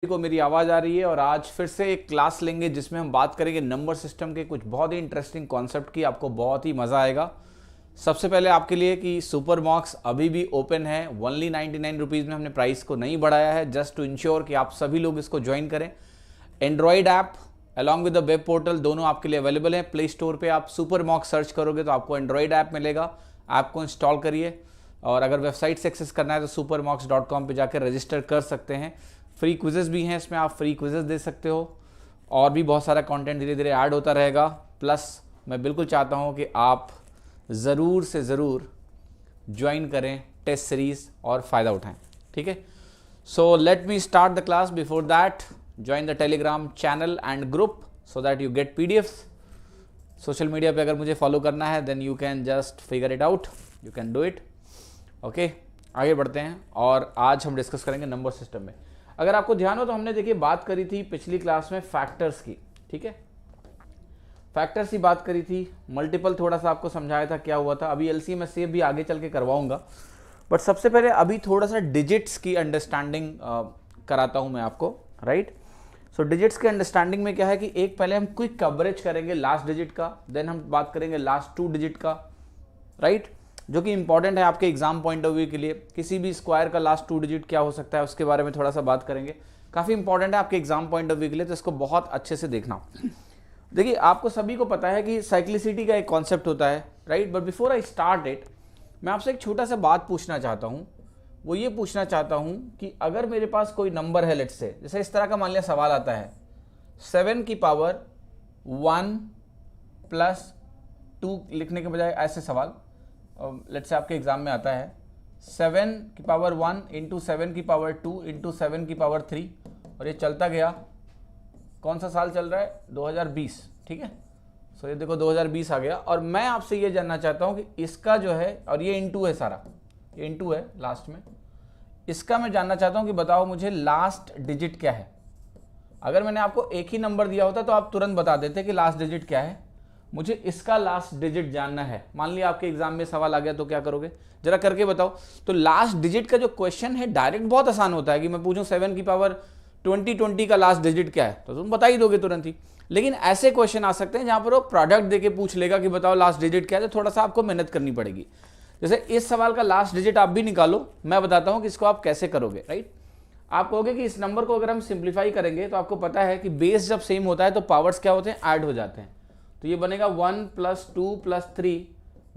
को मेरी आवाज़ आ रही है और आज फिर से एक क्लास लेंगे जिसमें हम बात करेंगे नंबर सिस्टम के कुछ बहुत ही इंटरेस्टिंग कॉन्सेप्ट की। आपको बहुत ही मज़ा आएगा। सबसे पहले आपके लिए कि सुपर मॉक्स अभी भी ओपन है। ओनली 99 रुपीज़ में हमने प्राइस को नहीं बढ़ाया है, जस्ट टू इंश्योर कि आप सभी लोग इसको ज्वाइन करें। Android app along with the web portal दोनों आपके लिए अवेलेबल है। प्ले स्टोर पर आप सुपर मॉक्स सर्च करोगे तो आपको एंड्रॉयड ऐप मिलेगा। ऐप को इंस्टॉल करिए और अगर वेबसाइट से एक्सेस करना है तो supermox.com पे जाकर रजिस्टर कर सकते हैं। फ्री क्विजेस भी हैं, इसमें आप फ्री क्विजेस दे सकते हो और भी बहुत सारा कंटेंट धीरे धीरे ऐड होता रहेगा। प्लस मैं बिल्कुल चाहता हूं कि आप ज़रूर से ज़रूर ज्वाइन करें टेस्ट सीरीज़ और फ़ायदा उठाएं। ठीक है, so let me start the class. Before that join the telegram channel and group so that you get PDFs। Social media पे अगर मुझे फॉलो करना है then you can just figure it out, you can do it. Okay, आगे बढ़ते हैं और आज हम डिस्कस करेंगे नंबर सिस्टम में। अगर आपको ध्यान हो तो हमने देखिए बात करी थी पिछली क्लास में फैक्टर्स की। ठीक है, फैक्टर्स की बात करी थी, मल्टीपल थोड़ा सा आपको समझाया था क्या हुआ था। अभी LCM SCF भी आगे चल के करवाऊंगा, बट सबसे पहले अभी थोड़ा सा डिजिट्स की अंडरस्टैंडिंग कराता हूं मैं आपको। राइट, सो डिजिट्स के अंडरस्टैंडिंग में क्या है कि एक पहले हम क्विक कवरेज करेंगे लास्ट डिजिट का, देन हम बात करेंगे लास्ट 2 डिजिट का। राइट, जो कि इंपॉर्टेंट है आपके एग्जाम पॉइंट ऑफ व्यू के लिए। किसी भी स्क्वायर का लास्ट 2 डिजिट क्या हो सकता है उसके बारे में थोड़ा सा बात करेंगे। काफ़ी इंपॉर्टेंट है आपके एग्जाम पॉइंट ऑफ व्यू के लिए, तो इसको बहुत अच्छे से देखना। देखिए, आपको सभी को पता है कि साइक्लिसिटी का एक कॉन्सेप्ट होता है। Right, but before I start it मैं आपसे एक छोटा सा बात पूछना चाहता हूँ। वो ये पूछना चाहता हूँ कि अगर मेरे पास कोई नंबर है, लेट्स से जैसे इस तरह का मान लिया सवाल आता है 7 की पावर 1 प्लस 2 लिखने के बजाय ऐसे सवाल लेट्स से आपके एग्जाम में आता है 7 की पावर 1 इंटू 7 की पावर 2 इंटू 7 की पावर 3 और ये चलता गया। कौन सा साल चल रहा है? 2020। ठीक है, सो ये देखो 2020 आ गया और मैं आपसे ये जानना चाहता हूँ कि इसका जो है, और ये इंटू है सारा, ये इंटू है लास्ट में, इसका मैं जानना चाहता हूँ कि बताओ मुझे लास्ट डिजिट क्या है। अगर मैंने आपको एक ही नंबर दिया होता तो आप तुरंत बता देते कि लास्ट डिजिट क्या है। मुझे इसका लास्ट डिजिट जानना है। मान लिया आपके एग्जाम में सवाल आ गया तो क्या करोगे, जरा करके बताओ। तो लास्ट डिजिट का जो क्वेश्चन है डायरेक्ट बहुत आसान होता है कि मैं पूछूं 7 की पावर 20 का लास्ट डिजिट क्या है, तो तुम बता ही दोगे तुरंत ही। लेकिन ऐसे क्वेश्चन आ सकते हैं जहां पर वो प्रोडक्ट देके पूछ लेगा कि बताओ लास्ट डिजिट क्या है, तो थोड़ा सा आपको मेहनत करनी पड़ेगी। जैसे इस सवाल का लास्ट डिजिट आप भी निकालो, मैं बताता हूं कि इसको आप कैसे करोगे। राइट, आप कहोगे कि इस नंबर को अगर हम सिंप्लीफाई करेंगे तो आपको पता है कि बेस जब सेम होता है तो पावर्स क्या होते हैं, ऐड हो जाते हैं। तो ये बनेगा 1 plus 2 plus 3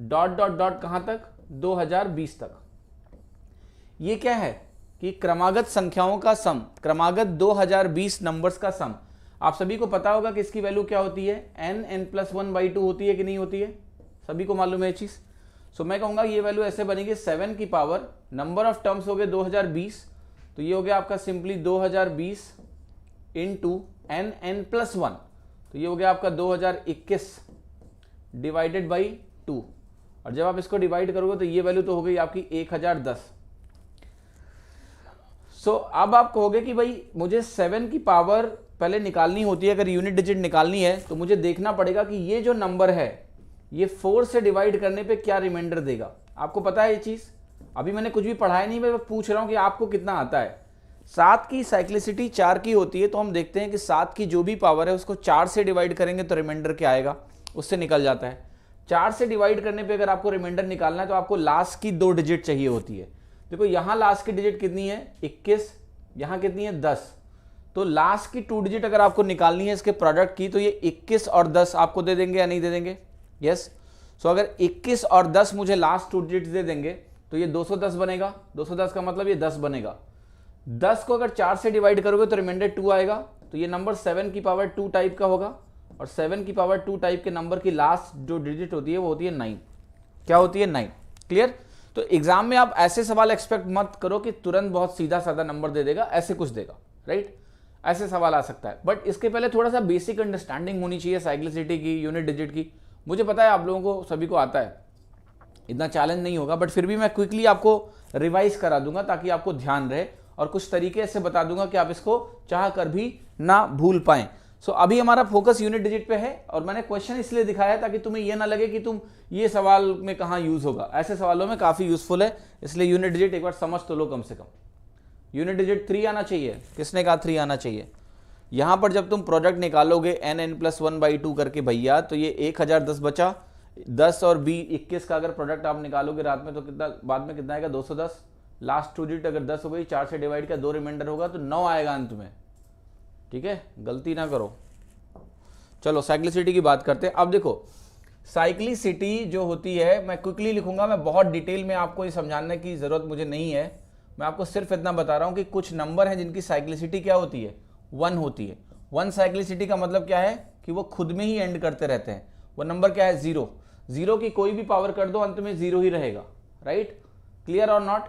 dot dot dot कहाँ तक, 2020 तक। ये क्या है कि क्रमागत संख्याओं का सम, क्रमागत 2020 नंबर्स का सम। आप सभी को पता होगा कि इसकी वैल्यू क्या होती है, n+1/2 होती है कि नहीं होती है, सभी को मालूम है ये चीज। सो मैं कहूंगा ये वैल्यू ऐसे बनेगी 7 की पावर, नंबर ऑफ टर्म्स हो गए 2020, तो ये हो गया आपका सिंपली 2020 इंटू n+1, तो ये हो गया आपका 2021 डिवाइडेड बाई 2। और जब आप इसको डिवाइड करोगे तो ये वैल्यू तो हो गई आपकी 1010। सो अब आप कहोगे कि भाई मुझे 7 की पावर पहले निकालनी होती है, अगर यूनिट डिजिट निकालनी है तो मुझे देखना पड़ेगा कि ये जो नंबर है ये 4 से डिवाइड करने पे क्या रिमाइंडर देगा। आपको पता है ये चीज, अभी मैंने कुछ भी पढ़ाया नहीं, मैं पूछ रहा हूं कि आपको कितना आता है। 7 की साइक्लिसिटी 4 की होती है, तो हम देखते हैं कि 7 की जो भी पावर है उसको 4 से डिवाइड करेंगे तो रिमाइंडर क्या आएगा, उससे निकल जाता है। 4 से डिवाइड करने पे अगर आपको रिमाइंडर निकालना है तो आपको लास्ट की 2 डिजिट चाहिए होती है। देखो यहाँ लास्ट की डिजिट कितनी है, 21, यहाँ कितनी है 10, तो लास्ट की 2 डिजिट अगर आपको निकालनी है इसके प्रोडक्ट की तो ये 21 और 10 आपको दे देंगे या नहीं दे देंगे, यस। सो अगर 21 और 10 मुझे लास्ट 2 डिजिट दे देंगे तो ये 210 बनेगा। 210 का मतलब ये 10 बनेगा। 10 को अगर 4 से डिवाइड करोगे तो रिमाइंडर 2 आएगा, तो ये नंबर 7 की पावर 2 टाइप का होगा। और 7 की पावर 2 टाइप के नंबर की लास्ट जो डिजिट होती है वो होती है 9। क्या होती है, 9। क्लियर। तो एग्जाम में आप ऐसे सवाल एक्सपेक्ट मत करो कि तुरंत बहुत सीधा साधा नंबर दे देगा, ऐसे कुछ देगा। राइट, ऐसे सवाल आ सकता है, बट इसके पहले थोड़ा सा बेसिक अंडरस्टैंडिंग होनी चाहिए साइक्लिसिटी की, यूनिट डिजिट की। मुझे पता है आप लोगों को सभी को आता है, इतना चैलेंज नहीं होगा, बट फिर भी मैं क्विकली आपको रिवाइज करा दूंगा ताकि आपको ध्यान रहे और कुछ तरीके से बता दूंगा कि आप इसको चाह कर भी ना भूल पाएं। सो अभी हमारा फोकस यूनिट डिजिट पे है और मैंने क्वेश्चन इसलिए दिखाया ताकि तुम्हें यह ना लगे कि तुम ये सवाल में कहाँ यूज होगा, ऐसे सवालों में काफी यूजफुल है, इसलिए यूनिट डिजिट एक बार समझ तो लो कम से कम। यूनिट डिजिट 3 आना चाहिए। किसने कहा 3 आना चाहिए? यहाँ पर जब तुम प्रोडक्ट निकालोगे n+1/2 करके भैया, तो ये 1010 बचा, 10 और b 21 का अगर प्रोडक्ट आप निकालोगे रात में तो कितना, बाद में कितना आएगा 210। लास्ट 2 डिजिट अगर 10 हो गई, 4 से डिवाइड का 2 रिमाइंडर होगा तो 9 आएगा अंत में। ठीक है, गलती ना करो। चलो साइक्लिसिटी की बात करते हैं। अब देखो साइक्लिसिटी जो होती है, मैं क्विकली लिखूंगा, मैं बहुत डिटेल में आपको ये समझाने की जरूरत मुझे नहीं है। मैं आपको सिर्फ इतना बता रहा हूं कि कुछ नंबर हैं जिनकी साइक्लिसिटी क्या होती है, 1 होती है। 1 साइक्लिसिटी का मतलब क्या है कि वो खुद में ही एंड करते रहते हैं। वो नंबर क्या है 0। 0 की कोई भी पावर कर दो अंत में 0 ही रहेगा। राइट, क्लियर और नॉट?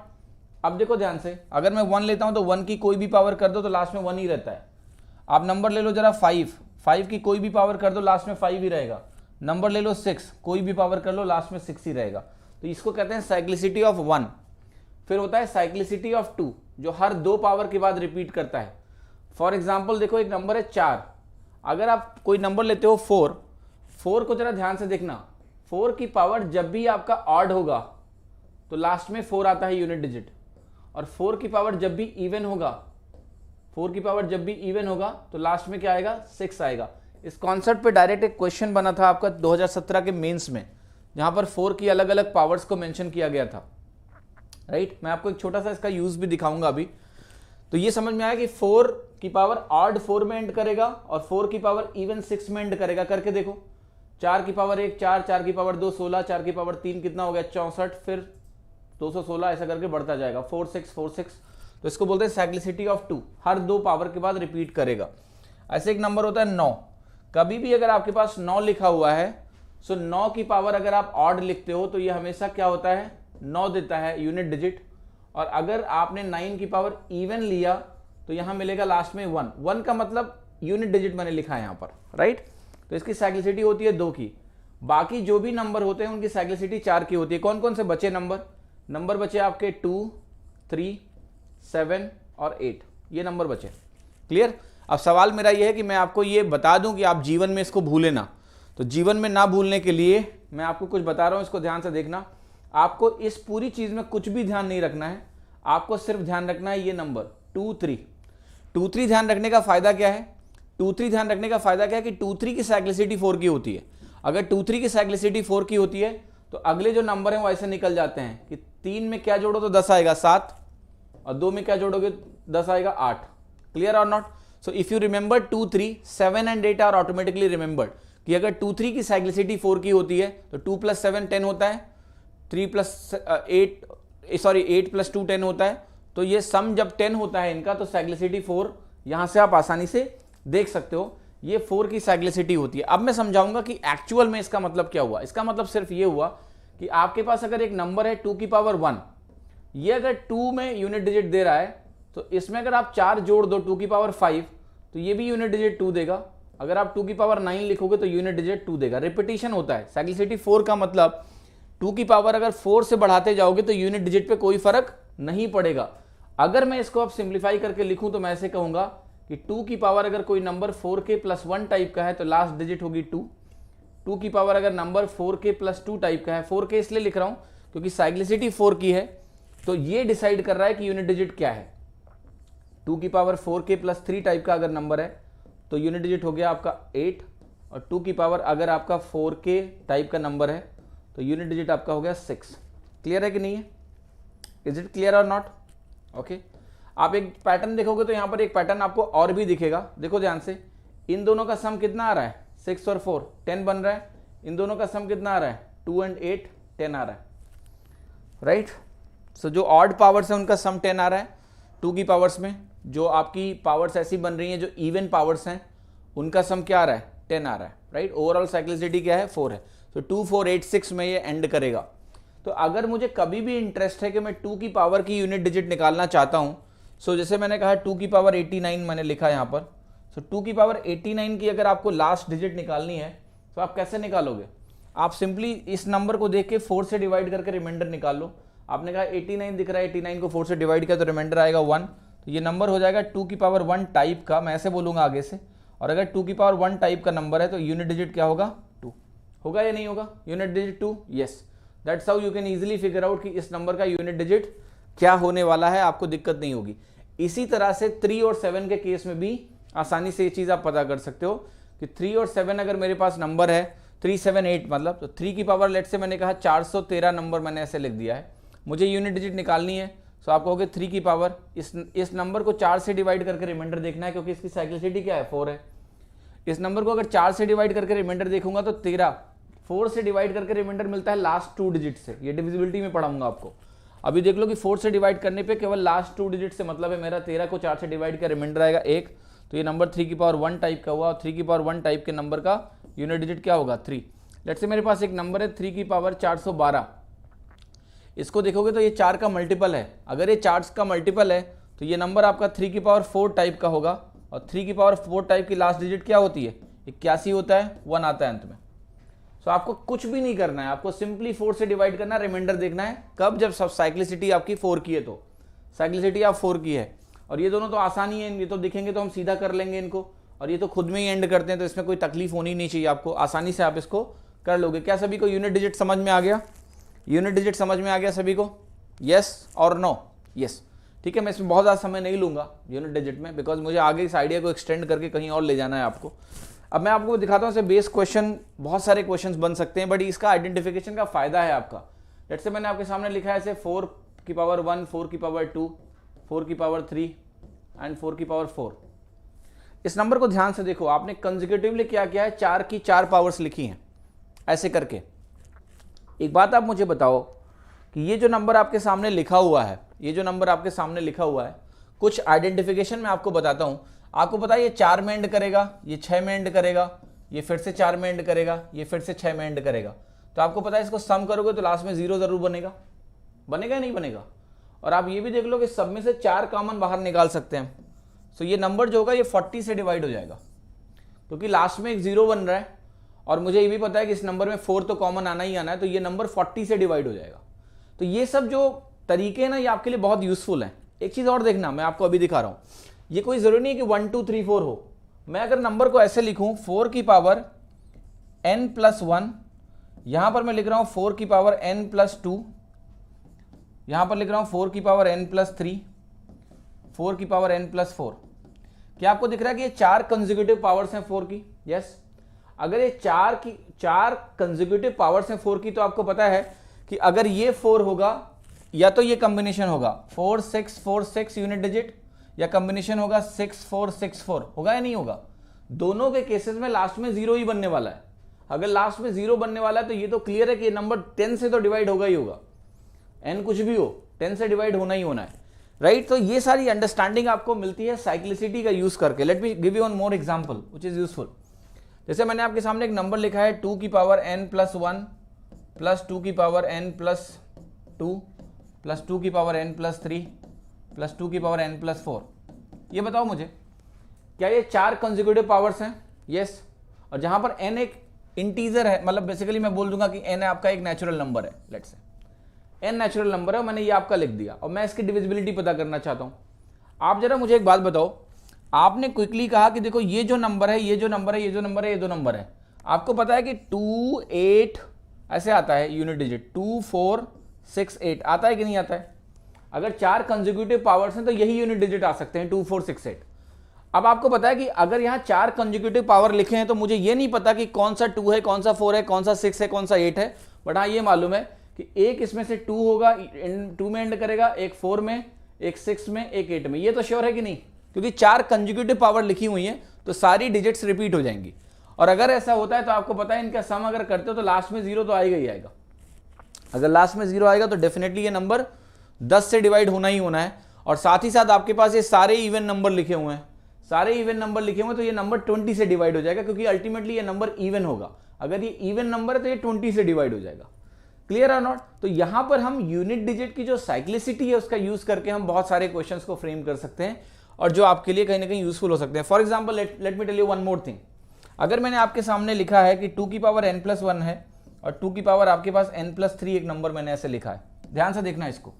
अब देखो ध्यान से, अगर मैं 1 लेता हूं तो 1 की कोई भी पावर कर दो तो लास्ट में 1 ही रहता है। आप नंबर ले लो जरा 5 की कोई भी पावर कर दो लास्ट में 5 ही रहेगा। नंबर ले लो 6, कोई भी पावर कर लो लास्ट में 6 ही रहेगा। तो इसको कहते हैं साइक्लिसिटी ऑफ 1। फिर होता है साइक्लिसिटी ऑफ 2, जो हर 2 पावर के बाद रिपीट करता है। फॉर एग्जाम्पल देखो एक नंबर है 4, अगर आप कोई नंबर लेते हो 4 को जरा ध्यान से देखना, 4 की पावर जब भी आपका ऑड होगा तो लास्ट में 4 आता है यूनिट डिजिट, और 4 की पावर जब भी इवन होगा, 4 की पावर जब भी इवन होगा तो लास्ट में क्या आएगा 6 आएगा। इस कॉन्सेप्ट पे डायरेक्ट एक क्वेश्चन बना था आपका 2017 के मेंस में, जहां पर 4 की अलग अलग पावर्स को मेंशन किया गया था। राइट, मैं आपको एक छोटा सा इसका यूज भी दिखाऊंगा अभी। तो ये समझ में आया कि 4 की पावर ऑड 4 में एंड करेगा और 4 की पावर इवन 6 में एंड करेगा। करके देखो, 4 की पावर 1 4, 4 की पावर 2 16, 4 की पावर 3 कितना हो गया 64, फिर 216, ऐसा करके बढ़ता जाएगा 4 6 4 6। तो इसको बोलते हैं साइक्लिसिटी ऑफ 2, हर 2 पावर के बाद रिपीट करेगा। ऐसे एक नंबर होता है 9, कभी भी अगर आपके पास 9 लिखा हुआ है, सो 9 की पावर अगर आप ऑड लिखते हो तो ये हमेशा क्या होता है 9 देता है यूनिट डिजिट। और अगर आपने 9 की पावर इवन लिया तो यहां मिलेगा लास्ट में 1। 1 का मतलब यूनिट डिजिट मैंने लिखा है यहां पर। राइट, तो इसकी साइक्लिसिटी होती है 2 की। बाकी जो भी नंबर होते हैं उनकी साइक्लिसिटी 4 की होती है। कौन कौन से बचे नंबर बचे आपके 2 3 7 और 8, ये नंबर बचे। क्लियर? अब सवाल मेरा ये है कि मैं आपको ये बता दूं कि आप जीवन में इसको भूले ना। तो जीवन में ना भूलने के लिए मैं आपको कुछ बता रहा हूं, इसको ध्यान से देखना। आपको इस पूरी चीज में कुछ भी ध्यान नहीं रखना है, आपको सिर्फ ध्यान रखना है ये नंबर 2 3। 2 3 ध्यान रखने का फायदा क्या है? 2 3 ध्यान रखने का फायदा क्या है कि 2 3 की साइक्लिसिटी 4 की होती है। अगर 2 3 की साइक्लिसिटी 4 की होती है तो अगले जो नंबर है वो ऐसे निकल जाते हैं कि 3 में क्या जोड़ो तो 10 आएगा 7, और 2 में क्या जोड़ोगे 10 आएगा 8। क्लियर और not? So if you remember 2 3 7 and 8 are automatically remembered, कि अगर 2 3 की साइक्लिसिटी 4 की होती है तो 2 + 7 10 होता है, 8 + 2 10 होता है। तो ये सम जब 10 होता है इनका तो साइक्लिसिटी 4, यहां से आप आसानी से देख सकते हो ये 4 की साइक्लिसिटी होती है। अब मैं समझाऊंगा कि एक्चुअल में इसका मतलब क्या हुआ। इसका मतलब सिर्फ ये हुआ कि आपके पास अगर एक नंबर है 2 की पावर 1, ये अगर 2 में यूनिट डिजिट दे रहा है तो इसमें अगर आप 4 जोड़ दो 2 की पावर 5 तो ये भी यूनिट डिजिट 2 देगा। अगर आप 2 की पावर 9 लिखोगे तो यूनिट डिजिट 2 देगा। रिपीटिशन होता है। साइक्लिसिटी 4 का मतलब 2 की पावर अगर 4 से बढ़ाते जाओगे तो यूनिट डिजिट पे कोई फर्क नहीं पड़ेगा। अगर मैं इसको अब सिंप्लीफाई करके लिखूं तो मैं ऐसे कहूंगा कि 2 की पावर अगर कोई नंबर 4k + 1 टाइप का है तो लास्ट डिजिट होगी 2। 2 की पावर अगर नंबर 4k + 2 टाइप का है, 4k इसलिए लिख रहा हूं क्योंकि साइक्लिसिटी 4 की है, तो ये डिसाइड कर रहा है कि यूनिट डिजिट क्या है। 2 की पावर 4k + 3 टाइप का अगर नंबर है तो यूनिट डिजिट हो गया आपका 8, और 2 की पावर अगर आपका 4k टाइप का नंबर है तो यूनिट डिजिट आपका हो गया 6। क्लियर है कि नहीं है? इज इट क्लियर और नॉट? ओके, आप एक पैटर्न देखोगे तो यहां पर एक पैटर्न आपको और भी दिखेगा। देखो ध्यान से, इन दोनों का सम कितना आ रहा है 6 और 4 10 बन रहा है। इन दोनों का सम कितना आ रहा है 2 और 8 10 आ रहा है। राइट, सो जो ऑड पावर्स है उनका सम 10 आ रहा है 2 की पावर्स में। जो आपकी पावर्स ऐसी बन रही हैं जो इवन पावर्स हैं उनका सम क्या आ रहा है 10 आ रहा है। राइट, ओवरऑल साइक्लिसिटी क्या है 4 है। तो 2 4 8 6 में ये एंड करेगा। तो अगर मुझे कभी भी इंटरेस्ट है कि मैं 2 की पावर की यूनिट डिजिट निकालना चाहता हूं, सो जैसे मैंने कहा 2 की पावर 89 मैंने लिखा यहां पर। सो 2 की पावर 89 की अगर आपको लास्ट डिजिट निकालनी है तो आप कैसे निकालोगे? आप सिंपली इस नंबर को देख के 4 से डिवाइड करके रिमाइंडर निकाल लो। आपने कहा 89 दिख रहा है, 89 को 4 से डिवाइड किया तो रिमाइंडर आएगा 1। तो ये नंबर हो जाएगा 2 की पावर 1 टाइप का, मैं ऐसे बोलूंगा आगे से। और अगर 2 की पावर 1 टाइप का नंबर है तो यूनिट डिजिट क्या होगा 2 होगा या नहीं होगा? Unit digit 2, yes. That's how you can easily figure out कि इस नंबर का यूनिट डिजिट क्या होने वाला है, आपको दिक्कत नहीं होगी। इसी तरह से 3 और 7 के केस में भी आसानी से ये चीज़ आप पता कर सकते हो कि 3 और 7 अगर मेरे पास नंबर है 3, 7, 8 मतलब, तो 3 की पावर लेट से मैंने कहा 413 नंबर मैंने ऐसे लिख दिया है, मुझे यूनिट डिजिट निकालनी है। तो आप कहोगे 3 की पावर, इस नंबर को 4 से डिवाइड करके रिमाइंडर देखना है क्योंकि इसकी साइक्लिसिटी क्या है 4 है। इस नंबर को अगर 4 से डिवाइड करके रिमाइंडर देखूंगा तो 13, 4 से डिवाइड करके रिमाइंडर मिलता है लास्ट 2 डिजिट से। ये डिविजिबिलिटी में पढ़ाऊंगा आपको। अभी देख लो कि 4 से डिवाइड करने पे केवल लास्ट 2 डिजिट से मतलब है मेरा 13 को 4 से डिवाइड का रिमाइंडर आएगा 1, तो ये नंबर 3 की पावर 1 टाइप का हुआ। और 3 की पावर 1 टाइप के नंबर का यूनिट डिजिट क्या होगा 3। लेट्स से मेरे पास एक नंबर है 3 की पावर 412, इसको देखोगे तो ये 4 का मल्टीपल है। अगर ये 4 का मल्टीपल है तो ये नंबर आपका 3 की पावर 4 टाइप का होगा। और 3 की पावर 4 टाइप की लास्ट डिजिट क्या होती है 81 होता है, 1 आता है अंत में। तो आपको कुछ भी नहीं करना है, आपको सिंपली 4 से डिवाइड करना, रिमाइंडर देखना है कब, जब सब साइक्लिसिटी आपकी 4 की है। तो साइक्लिसिटी आप 4 की है और ये दोनों तो आसानी है, ये तो दिखेंगे तो हम सीधा कर लेंगे इनको, और ये तो खुद में ही एंड करते हैं तो इसमें कोई तकलीफ होनी नहीं चाहिए आपको, आसानी से आप इसको कर लोगे। क्या सभी को यूनिट डिजिट समझ में आ गया? यूनिट डिजिट समझ में आ गया सभी को? यस और नो? यस, ठीक है। मैं इसमें बहुत ज़्यादा समय नहीं लूँगा यूनिट डिजिट में, बिकॉज मुझे आगे इस आइडिया को एक्सटेंड करके कहीं और ले जाना है आपको। अब मैं आपको दिखाता हूँ इसे बेस क्वेश्चन, बहुत सारे क्वेश्चंस बन सकते हैं, बट इसका आइडेंटिफिकेशन का फायदा है आपका। जैसे मैंने आपके सामने लिखा है ऐसे 4 की पावर 1, 4 की पावर 2, 4 की पावर 3 एंड 4 की पावर 4। इस नंबर को ध्यान से देखो, आपने कंसेक्यूटिवली क्या किया है, 4 की 4 पावर्स लिखी हैं ऐसे करके। एक बात आप मुझे बताओ कि ये जो नंबर आपके सामने लिखा हुआ है, ये जो नंबर आपके सामने लिखा हुआ है, कुछ आइडेंटिफिकेशन मैं आपको बताता हूं। आपको पता है ये 4 में एंड करेगा, ये 6 में एंड करेगा, ये फिर से 4 में एंड करेगा, ये फिर से 6 में एंड करेगा। तो आपको पता है इसको सम करोगे तो लास्ट में 0 जरूर बनेगा, बनेगा या नहीं बनेगा? और आप ये भी देख लो कि सब में से 4 कॉमन बाहर निकाल सकते हैं। तो ये नंबर जो होगा ये 40 से डिवाइड हो जाएगा, क्योंकि लास्ट में एक 0 बन रहा है और मुझे ये भी पता है कि इस नंबर में 4 तो कॉमन आना ही आना है, तो ये नंबर 40 से डिवाइड हो जाएगा। तो ये सब जो तरीके हैं ना, ये आपके लिए बहुत यूजफुल हैं। एक चीज़ और देखना, मैं आपको अभी दिखा रहा हूँ, ये कोई ज़रूरी नहीं है कि 1 2 3 4 हो। मैं अगर नंबर को ऐसे लिखूँ 4 की पावर n+1, यहाँ पर मैं लिख रहा हूँ 4 की पावर n+2, यहाँ पर लिख रहा हूँ 4 की पावर n+3, 4 की पावर n+4। क्या आपको दिख रहा है कि ये 4 कंसेक्यूटिव पावर्स हैं 4 की? यस। अगर ये 4 कंसेक्यूटिव पावर्स हैं 4 की, तो आपको पता है कि अगर ये 4 होगा या तो ये कॉम्बिनेशन होगा 4 6 4 6 यूनिट डिजिट, या कॉम्बिनेशन होगा 6 4 6 4, होगा या नहीं होगा? दोनों के केसेस में लास्ट में 0 ही बनने वाला है। अगर लास्ट में 0 बनने वाला है तो ये तो क्लियर है कि ये नंबर 10 से तो डिवाइड होगा ही होगा, n कुछ भी हो 10 से डिवाइड होना ही होना है, राइट? तो ये सारी अंडरस्टैंडिंग आपको मिलती है साइक्लिसिटी का यूज करके। Let me give you one more example which is useful. जैसे मैंने आपके सामने एक नंबर लिखा है 2 की पावर n+1 प्लस 2 की पावर n+2 प्लस 2 की पावर n+3 प्लस 2 की पावर n+4। ये बताओ मुझे, क्या ये 4 कंसेक्यूटिव पावर्स हैं? यस। और जहां पर n एक इंटीजर है, मतलब बेसिकली मैं बोल दूंगा कि n आपका एक नेचुरल नंबर है, let's say n natural number है, मैंने ये आपका लिख दिया और मैं इसकी डिविजिबिलिटी पता करना चाहता हूं। आप जरा मुझे एक बात बताओ, आपने क्विकली कहा कि देखो ये जो नंबर है, ये जो नंबर है, ये जो नंबर है, ये दो नंबर है। आपको पता है कि 2 8 ऐसे आता है यूनिट डिजिट, 2 4 6 8 आता है कि नहीं आता है? अगर 4 कंसेक्यूटिव पावर्स हैं तो यही यूनिट डिजिट आ सकते हैं 2 4 6 8। अब आपको पता है कि अगर यहाँ 4 कंसेक्यूटिव पावर लिखे हैं तो मुझे ये नहीं पता कि कौन सा 2 है, कौन सा 4 है, कौन सा 6 है, कौन सा 8 है, बट हाँ ये मालूम है कि एक इसमें से 2 होगा, 2 में एंड करेगा, एक 4 में, एक 6 में, एक 8 में। ये तो श्योर है कि नहीं? क्योंकि 4 कंसेक्यूटिव पावर लिखी हुई है तो सारी डिजिट्स रिपीट हो जाएंगी। और अगर ऐसा होता है तो आपको पता है इनका सम अगर करते हो तो लास्ट में 0 तो आएगा ही आएगा। अगर लास्ट में 0 आएगा तो डेफिनेटली ये नंबर 10 से डिवाइड होना ही होना है। और साथ ही साथ आपके पास ये सारे इवन नंबर लिखे हुए हैं, सारे इवन नंबर लिखे हुए हैं, तो ये नंबर 20 से डिवाइड हो जाएगा, क्योंकि अल्टीमेटली ये नंबर इवन होगा। अगर ये इवन नंबर है तो ये 20 से डिवाइड हो जाएगा। क्लियर और नॉट? तो यहां पर हम यूनिट डिजिट की जो साइक्लिसिटी है उसका यूज करके हम बहुत सारे क्वेश्चंस को फ्रेम कर सकते हैं और जो आपके लिए कहीं ना कहीं यूजफुल हो सकते हैं। For example let me tell you one more thing. अगर मैंने आपके सामने लिखा है कि 2 की पावर n+1 है और 2 की पावर आपके पास n+3 एक नंबर मैंने ऐसे लिखा है, ध्यान से देखना इसको।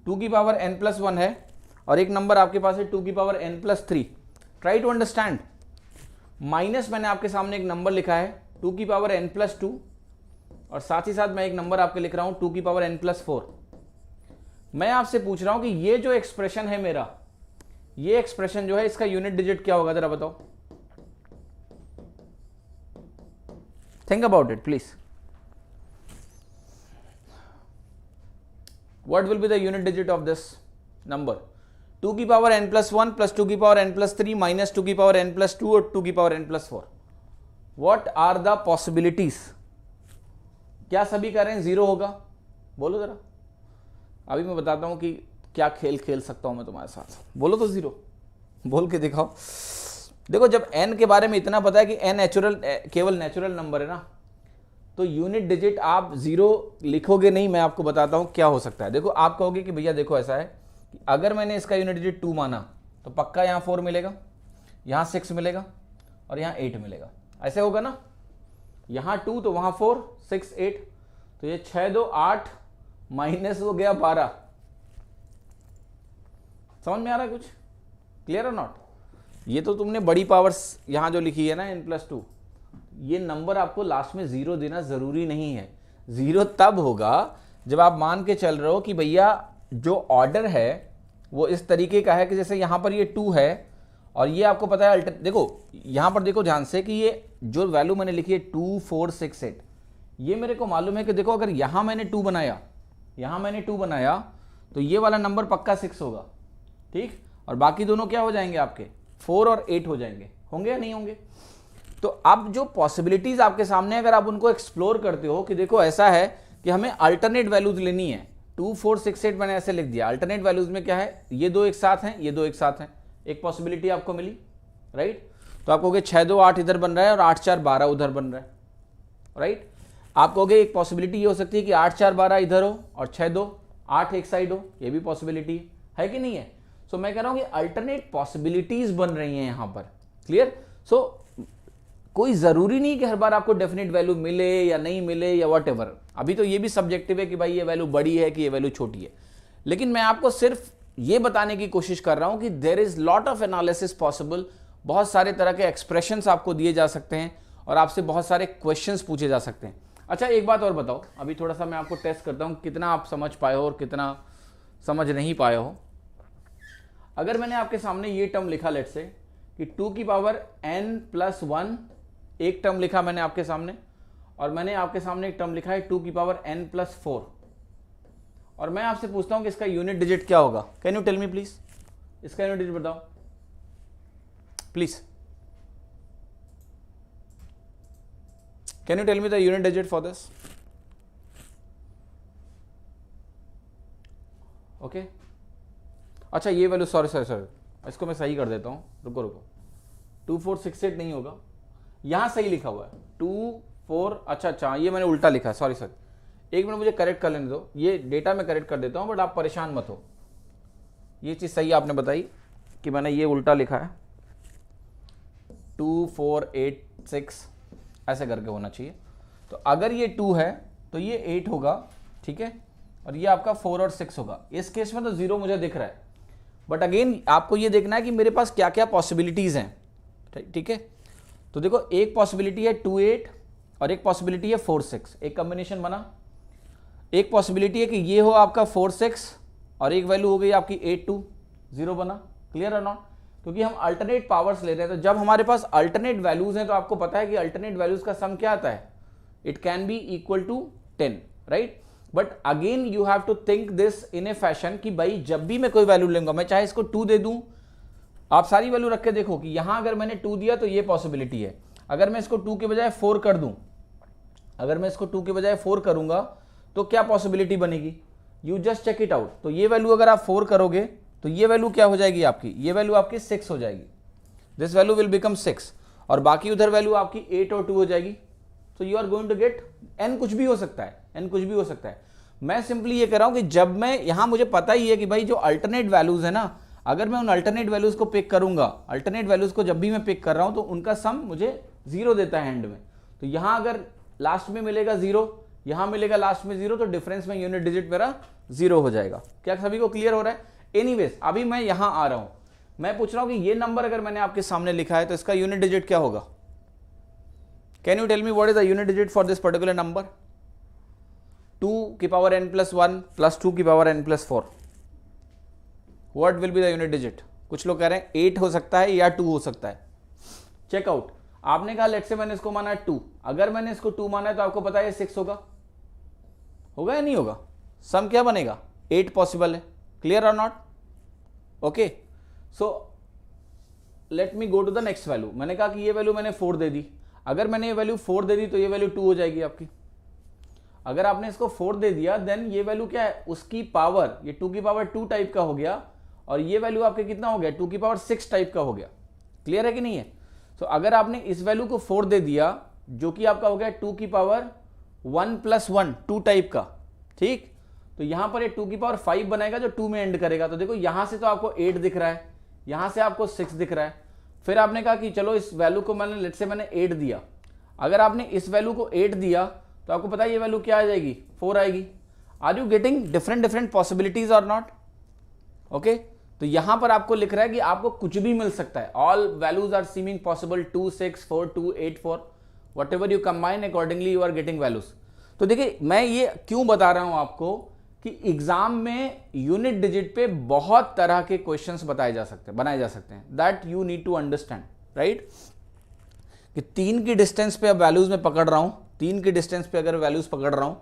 2 की पावर n+1 है और एक नंबर आपके पास है 2 की power n+3। Try to understand. Minus मैंने आपके सामने एक नंबर लिखा है 2 की पावर n+2 और साथ ही साथ मैं एक नंबर आपके लिख रहा हूं 2 की पावर n+4। मैं आपसे पूछ रहा हूं कि ये जो एक्सप्रेशन है मेरा, ये एक्सप्रेशन जो है इसका यूनिट डिजिट क्या होगा जरा बताओ, think about it please. What will be the unit digit of this number? 2 की पावर n plus 1 plus 2 की पावर n plus 3 minus 2 की पावर n plus 2 और 2 की power n plus 4. What are the possibilities? क्या सभी कह रहे हैं जीरो होगा? बोलो जरा. अभी मैं बताता हूं कि क्या खेल खेल सकता हूं मैं तुम्हारे साथ. बोलो तो जीरो, बोल के दिखाओ. देखो जब n के बारे में इतना पता है कि n नेचुरल, केवल नेचुरल नंबर है ना, तो यूनिट डिजिट आप जीरो लिखोगे नहीं. मैं आपको बताता हूं क्या हो सकता है. देखो आप कहोगे कि भैया देखो ऐसा है कि अगर मैंने इसका यूनिट डिजिट 2 माना तो पक्का यहां 4 मिलेगा, यहां 6 मिलेगा और यहां 8 मिलेगा. ऐसे होगा ना, यहां 2 तो वहां 4, 6, 8. तो ये 6 2 8 माइनस हो गया 12. समझ में आ रहा है कुछ? क्लियर और नॉट? ये तो तुमने बड़ी पावर्स यहां जो लिखी है ना n+2, ये नंबर आपको लास्ट में जीरो देना जरूरी नहीं है. जीरो तब होगा जब आप मान के चल रहे हो कि भैया जो ऑर्डर है वो इस तरीके का है कि जैसे यहां पर ये 2 है और ये आपको पता है देखो यहां पर देखो ध्यान से कि ये जो वैल्यू मैंने लिखी है 2 4 6 8, ये मेरे को मालूम है कि देखो अगर यहां मैंने 2 बनाया, यहां मैंने 2 बनाया तो ये वाला नंबर पक्का 6 होगा. ठीक, और बाकी दोनों क्या हो जाएंगे आपके 4 और 8 हो जाएंगे. होंगे या नहीं होंगे? तो अब जो पॉसिबिलिटीज आपके सामने अगर आप उनको एक्सप्लोर करते हो कि देखो ऐसा है कि हमें अल्टरनेट वैल्यूज लेनी है. 2 4 6 8 मैंने ऐसे लिख दिया. अल्टरनेट वैल्यूज में क्या है, ये दो एक साथ हैं, ये दो एक साथ हैं. एक पॉसिबिलिटी आपको मिली, राइट. तो आप कहोगे 6 2 8 इधर बन रहा है और 8 4 12 उधर बन रहा है, राइट. आप कहोगे एक पॉसिबिलिटी ये हो सकती है कि 8 4 12 इधर हो और 6 2 8 एक साइड हो. ये भी पॉसिबिलिटी है कि नहीं है? सो मैं कह रहा हूं कि अल्टरनेट पॉसिबिलिटीज बन रही हैं यहां पर. क्लियर? सो कोई जरूरी नहीं कि हर बार आपको डेफिनेट वैल्यू मिले या नहीं मिले या वट एवर. अभी तो ये भी सब्जेक्टिव है कि भाई ये वैल्यू बड़ी है कि ये वैल्यू छोटी है. लेकिन मैं आपको सिर्फ ये बताने की कोशिश कर रहा हूं कि there is lot of analysis possible. बहुत सारे तरह के एक्सप्रेशंस आपको दिए जा सकते हैं और आपसे बहुत सारे क्वेश्चंस पूछे जा सकते हैं. अच्छा एक बात और बताओ, अभी थोड़ा सा मैं आपको टेस्ट करता हूं कितना आप समझ पाए हो और कितना समझ नहीं पाए हो. अगर मैंने आपके सामने ये टर्म लिखा लेट से कि 2 की पावर n+1 एक टर्म लिखा मैंने आपके सामने, और मैंने आपके सामने एक टर्म लिखा है 2 की पावर n+4, और मैं आपसे पूछता हूं कि इसका यूनिट डिजिट क्या होगा. Can you tell me please? इसका यूनिट डिजिट बताओ please. Can you tell me the unit digit for this? Okay. अच्छा ये वैल्यू सॉरी इसको मैं सही कर देता हूं. रुको 2 4 6 8 नहीं होगा, यहां सही लिखा हुआ है 2 4. अच्छा ये मैंने उल्टा लिखा है. सॉरी सर, एक मिनट मुझे करेक्ट कर लेने दो. ये डेटा में करेक्ट कर देता हूं बट आप परेशान मत हो. ये चीज सही आपने बताई कि मैंने ये उल्टा लिखा है. 2 4 8 6 ऐसे करके होना चाहिए. तो अगर ये 2 है तो ये 8 होगा, ठीक है, और ये आपका 4 और 6 होगा. इस केस में तो जीरो मुझे दिख रहा है, बट अगेन आपको ये देखना है कि मेरे पास क्या क्या पॉसिबिलिटीज हैं. ठीक है, तो देखो एक पॉसिबिलिटी है 2 8 और एक पॉसिबिलिटी है 4 6. एक कॉम्बिनेशन बना. एक पॉसिबिलिटी है कि ये हो आपका 4 6 और एक वैल्यू हो गई आपकी 8 2 0 बना. क्लियर और नॉट? क्योंकि हम अल्टरनेट पावर्स ले रहे हैं. तो जब हमारे पास अल्टरनेट वैल्यूज हैं तो आपको पता है कि अल्टरनेट वैल्यूज का सम क्या आता है, it can be equal to 10, right. But again you have to think this in a fashion कि भाई जब भी मैं कोई वैल्यू लूंगा, मैं चाहे इसको 2 दे दूं, आप सारी वैल्यू रख के देखो कि यहां अगर मैंने 2 दिया तो ये पॉसिबिलिटी है. अगर मैं इसको 2 के बजाय 4 कर दूं, अगर मैं इसको 2 के बजाय 4 करूंगा तो क्या पॉसिबिलिटी बनेगी? You just check it out. तो ये वैल्यू अगर आप 4 करोगे तो ये वैल्यू क्या हो जाएगी आपकी? ये वैल्यू आपकी 6 हो जाएगी. दिस वैल्यू विल बिकम 6 और बाकी उधर वैल्यू आपकी 8 और 2 हो जाएगी. तो you are going to get n. कुछ भी हो सकता है, n कुछ भी हो सकता है. मैं सिंपली ये कह रहा हूं कि जब मैं यहां मुझे पता ही है कि भाई जो अल्टरनेट वैल्यूज है ना, अगर मैं उन अल्टरनेट वैल्यूज को पिक करूंगा, अल्टरनेट वैल्यूज को जब भी मैं पिक कर रहा हूं तो उनका सम मुझे 0 देता है एंड में. तो यहां अगर लास्ट में मिलेगा 0, यहां मिलेगा लास्ट में 0, तो डिफरेंस में यूनिट डिजिट मेरा 0 हो जाएगा. क्या सभी को क्लियर हो रहा है? एनीवेज अभी मैं यहां आ रहा हूं. मैं पूछ रहा हूं कि ये नंबर अगर मैंने आपके सामने लिखा है तो इसका यूनिट डिजिट क्या होगा? Can you tell me what is the unit digit for this particular number? 2 की पावर n+1 प्लस 2 की power n+4. What will be the unit digit? कुछ लोग कह रहे हैं 8 हो सकता है या 2 हो सकता है। चेकआउट, आपने कहा लेट्स से मैंने इसको माना है 2, अगर मैंने इसको 2 माना है तो आपको पता है 6 होगा या नहीं होगा? सम क्या बनेगा? 8 पॉसिबल है। क्लियर और not? Okay, so let me go to the next value. मैंने कहा कि ये वैल्यू मैंने 4 दे दी, अगर मैंने ये वैल्यू 4 दे दी तो ये वैल्यू 2 हो जाएगी आपकी। अगर आपने इसको 4 दे दिया देन ये वैल्यू क्या है? उसकी पावर, ये 2 की पावर 2 टाइप का हो गया, और ये वैल्यू आपके कितना हो गया? 2 की पावर 6 टाइप का हो गया। क्लियर है कि नहीं है? तो अगर आपने इस वैल्यू को 4 दे दिया जो कि आपका हो गया 2 की पावर 1 + 1 2 टाइप का, ठीक, तो यहां पर ये 2 की पावर 5 बनाएगा जो 2 में एंड करेगा। तो देखो यहां से तो आपको 8 दिख रहा है, यहां से आपको 6 दिख रहा है। फिर आपने कहा कि चलो इस वैल्यू को मैंने लेट्स से मैंने 8 दिया, अगर आपने इस वैल्यू को 8 दिया तो आपको पता है ये वैल्यू क्या आ जाएगी? 4 आएगी। Are you getting different possibilities और नॉट? ओके, तो यहां पर आपको लिख रहा है कि आपको कुछ भी मिल सकता है। All values are seeming possible, 2 6 4 2 8 4, whatever you combine accordingly you are getting values. तो देखिए मैं ये क्यों बता रहा हूं आपको कि एग्जाम में यूनिट डिजिट पे बहुत तरह के क्वेश्चंस बनाए जा सकते हैं, that you need to understand, right? कि 3 की डिस्टेंस पे अब वैल्यूज में पकड़ रहा हूं, 3 की डिस्टेंस पे अगर वैल्यूज पकड़ रहा हूं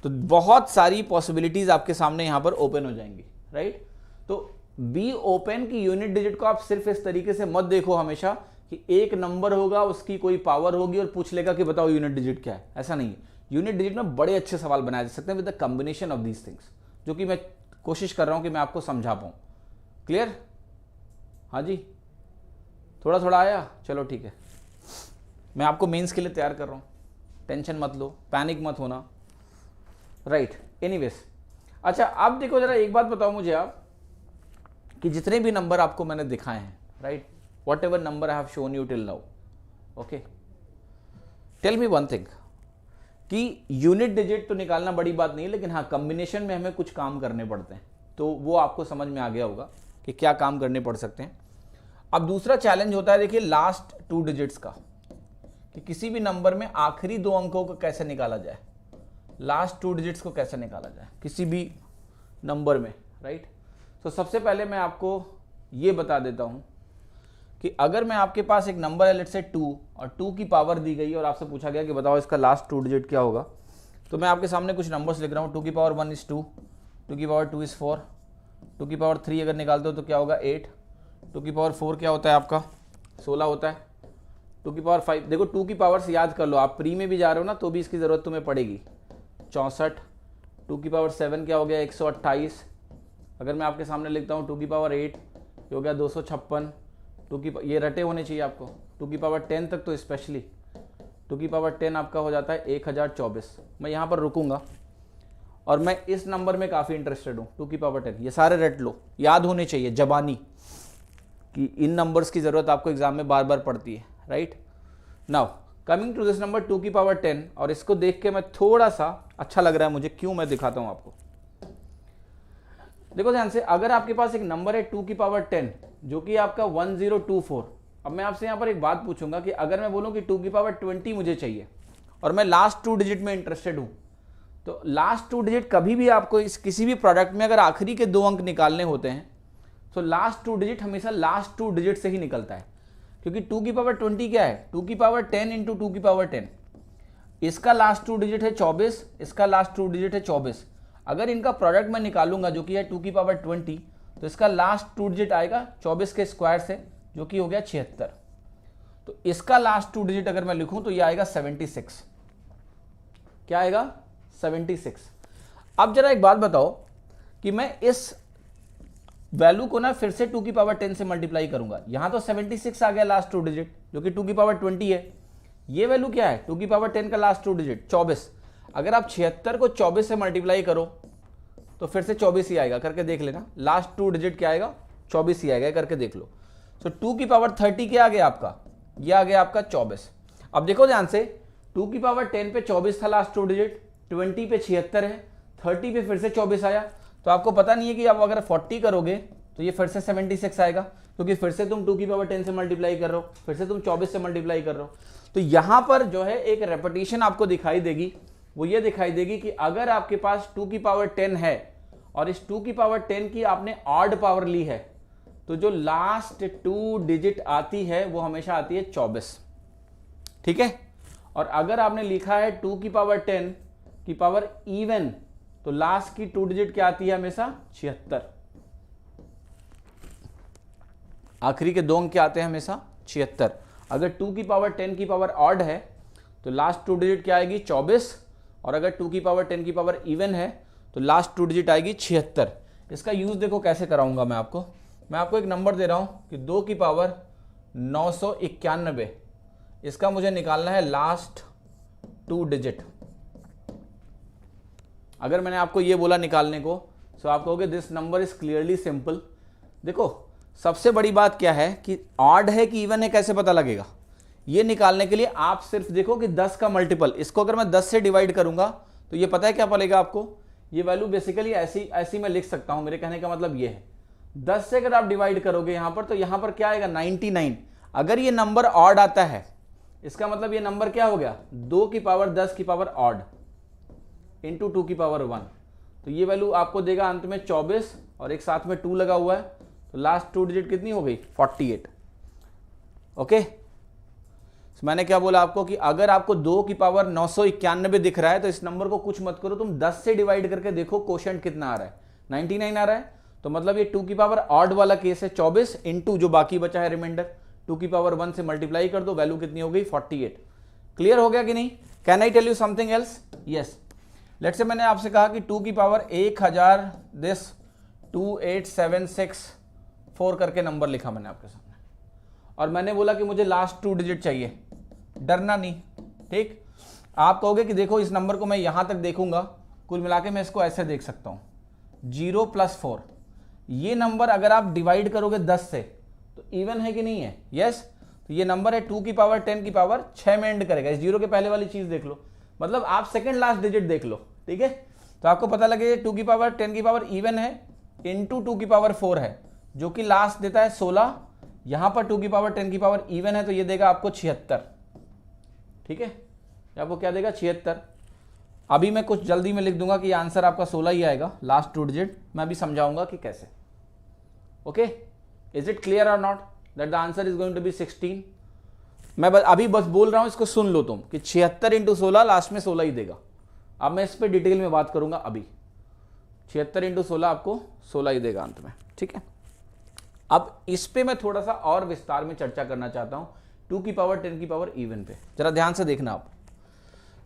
तो बहुत सारी पॉसिबिलिटीज आपके सामने यहां पर ओपन हो जाएंगी, राइट? तो बी ओपन की यूनिट डिजिट को आप सिर्फ इस तरीके से मत देखो हमेशा कि एक नंबर होगा उसकी कोई पावर होगी और पूछ लेगा कि बताओ यूनिट डिजिट क्या है। ऐसा नहीं है। यूनिट डिजिट में बड़े अच्छे सवाल बनाए जा सकते हैं with the combination of these things, जो कि मैं कोशिश कर रहा हूं कि मैं आपको समझा पाऊं। क्लियर? हाँ जी, थोड़ा थोड़ा आया, चलो ठीक है। मैं आपको मेंस के लिए तैयार कर रहा हूं, टेंशन मत लो, पैनिक मत होना, राइट? एनीवेज, अच्छा आप देखो जरा एक बात बताओ मुझे आप कि जितने भी नंबर आपको मैंने दिखाए हैं, right, whatever number I have shown you till now, okay, tell me one thing कि यूनिट डिजिट तो निकालना बड़ी बात नहीं है, लेकिन हाँ कॉम्बिनेशन में हमें कुछ काम करने पड़ते हैं, तो वो आपको समझ में आ गया होगा कि क्या काम करने पड़ सकते हैं। अब दूसरा चैलेंज होता है देखिए लास्ट 2 डिजिट्स का, कि किसी भी नंबर में आखिरी 2 अंकों को कैसे निकाला जाए, लास्ट 2 डिजिट्स को कैसे निकाला जाए किसी भी नंबर में, राइट? तो सबसे पहले मैं आपको ये बता देता हूं कि अगर मैं आपके पास एक नंबर है लेट्स से 2 और 2 की पावर दी गई और आपसे पूछा गया कि बताओ इसका लास्ट 2 डिजिट क्या होगा, तो मैं आपके सामने कुछ नंबर्स लिख रहा हूँ। 2 की पावर 1 is 2, 2 की पावर 2 is 4, 2 की पावर 3 अगर निकालते हो तो क्या होगा 8, 2 की पावर 4 क्या होता है आपका 16 होता है, 2 की पावर 5, देखो 2 की पावर से याद कर लो, आप प्री में भी जा रहे हो ना तो भी इसकी ज़रूरत तुम्हें पड़ेगी, 64, 2 की पावर 7 क्या हो गया 128, अगर मैं आपके सामने लिखता हूँ 2 की पावर 8 ये हो गया 256, 2 की ये रटे होने चाहिए आपको, 2 की पावर 10 तक तो स्पेशली 2 की पावर 10 आपका हो जाता है 1024। मैं यहाँ पर रुकूंगा और मैं इस नंबर में काफ़ी इंटरेस्टेड हूँ, 2 की पावर 10, ये सारे रट लो, याद होने चाहिए जबानी, कि इन नंबर्स की ज़रूरत आपको एग्जाम में बार बार पड़ती है, right? Now coming to this number 2 की पावर 10, और इसको देख के मैं थोड़ा सा अच्छा लग रहा है मुझे, क्यों मैं दिखाता हूँ आपको। देखो ध्यान से, अगर आपके पास एक नंबर है 2 की पावर 10 जो कि आपका 1024, अब मैं आपसे यहाँ पर एक बात पूछूंगा कि अगर मैं बोलूँ कि 2 की पावर 20 मुझे चाहिए और मैं लास्ट 2 डिजिट में इंटरेस्टेड हूँ, तो लास्ट 2 डिजिट कभी भी आपको इस किसी भी प्रोडक्ट में अगर आखिरी के 2 अंक निकालने होते हैं तो लास्ट 2 डिजिट हमेशा लास्ट 2 डिजिट से ही निकलता है, क्योंकि 2 की पावर 20 क्या है 2 की पावर 10 इंटू 2 की पावर 10, इसका लास्ट 2 डिजिट है 24, इसका लास्ट 2 डिजिट है 24, अगर इनका प्रोडक्ट मैं निकालूंगा जो कि है 2 की पावर 20 तो इसका लास्ट 2 डिजिट आएगा 24 के स्क्वायर से जो कि हो गया 76, तो इसका लास्ट 2 डिजिट अगर मैं लिखूं तो ये आएगा 76, क्या आएगा 76। अब जरा एक बात बताओ कि मैं इस वैल्यू को ना फिर से 2 की पावर 10 से मल्टीप्लाई करूंगा, यहां तो 76 आ गया लास्ट 2 डिजिट जो कि 2 की पावर 20 है, ये वैल्यू क्या है 2 की पावर 10 का लास्ट 2 डिजिट 24, अगर आप 76 को 24 से मल्टीप्लाई करो तो फिर से 24 ही आएगा, करके देख लेना, लास्ट 2 डिजिट क्या आएगा 24 ही आएगा, करके देख लो। तो 2 की पावर 30 क्या आ गया आपका, ये आ गया आपका 24। अब देखो ध्यान से, 2 की पावर 10 पे 24 था लास्ट 2 डिजिट, 20 पे 76 है, 30 पे फिर से 24 आया, तो आपको पता नहीं है कि आप अगर 40 करोगे तो ये फिर से 76 आएगा, क्योंकि फिर से तुम 2 की पावर 10 से मल्टीप्लाई कर रहे हो, फिर से तुम 24 से मल्टीप्लाई कर रहे हो। तो यहां पर जो है एक रेपिटेशन आपको दिखाई देगी, वो ये दिखाई देगी कि अगर आपके पास 2 की पावर 10 है और इस 2 की पावर 10 की आपने ऑड पावर ली है तो जो लास्ट 2 डिजिट आती है वो हमेशा आती है 24, ठीक है। और अगर आपने लिखा है 2 की पावर 10 की पावर इवन, तो लास्ट की 2 डिजिट क्या आती है हमेशा 76, आखिरी के 2 अंक क्या आते हैं हमेशा 76। अगर 2 की पावर 10 की पावर ऑड है तो लास्ट 2 डिजिट क्या आएगी 24, और अगर 2 की पावर 10 की पावर इवन है तो लास्ट 2 डिजिट आएगी 76। इसका यूज देखो कैसे कराऊंगा मैं आपको एक नंबर दे रहा हूं कि 2 की पावर 991, इसका मुझे निकालना है लास्ट 2 डिजिट। अगर मैंने आपको ये बोला निकालने को तो आप कहोगे this number is clearly simple. देखो सबसे बड़ी बात क्या है कि ऑड है कि इवन है कैसे पता लगेगा, ये निकालने के लिए आप सिर्फ देखो कि 10 का मल्टीपल, इसको अगर मैं 10 से डिवाइड करूंगा तो ये पता है क्या पड़ेगा आपको, ये वैल्यू बेसिकली ऐसी मैं लिख सकता हूं। मेरे कहने का मतलब ये है 10 से अगर आप डिवाइड करोगे यहां पर, तो यहां पर क्या आएगा 99। अगर ये नंबर ऑड आता है इसका मतलब ये नंबर क्या हो गया 2 की पावर 10 की पावर ऑड इंटू 2 की पावर 1, तो ये वैल्यू आपको देगा अंत में 24, और एक साथ में 2 लगा हुआ है, तो लास्ट 2 डिजिट कितनी हो गई 48। ओके, मैंने क्या बोला आपको कि अगर आपको 2 की पावर 991 दिख रहा है तो इस नंबर को कुछ मत करो, तुम 10 से डिवाइड करके देखो क्वोशंट कितना आ रहा है 99 आ रहा है, तो मतलब ये 2 की पावर ऑड वाला केस है 24 इंटू जो बाकी बचा है रिमाइंडर 2 की पावर 1 से मल्टीप्लाई कर दो, वैल्यू कितनी हो गई 48। क्लियर हो गया कि नहीं? Can I tell you something else? Yes, let's say मैंने आपसे कहा कि 2 की पावर 1000 दिस 28764 करके नंबर लिखा मैंने आपके सामने, और मैंने बोला कि मुझे लास्ट 2 डिजिट चाहिए। डरना नहीं, ठीक। आप कहोगे कि देखो इस नंबर को मैं यहां तक देखूंगा, कुल मिला के मैं इसको ऐसे देख सकता हूं 0 + 4, ये नंबर अगर आप डिवाइड करोगे 10 से तो इवन है कि नहीं है? यस, तो ये नंबर है 2 की पावर 10 की पावर 6 में एंड करेगा। इस जीरो के पहले वाली चीज देख लो, मतलब आप सेकंड लास्ट डिजिट देख लो, ठीक है। तो आपको पता लगे 2 की पावर 10 की पावर इवन है इंटू 2 की पावर 4 है, जो कि लास्ट देता है 16, यहां पर 2 की पावर 10 की पावर इवन है तो ये देगा आपको 76, ठीक है। आपको क्या देगा 76। अभी मैं कुछ जल्दी में लिख दूंगा कि आंसर आपका 16 ही आएगा, लास्ट 2 डिजिट। मैं अभी समझाऊंगा कि कैसे। ओके, इज इट क्लियर और not that the answer is going to be 16? मैं अभी बस बोल रहा हूं, इसको सुन लो तुम कि 76 इंटू 16 लास्ट में 16 ही देगा। अब मैं इस पर डिटेल में बात करूंगा अभी। 76 इंटू 16 आपको 16 ही देगा अंत में, ठीक है। अब इस पे मैं थोड़ा सा और विस्तार में चर्चा करना चाहता हूं 2 की पावर 10 की पावर इवन पे। जरा ध्यान से देखना आप।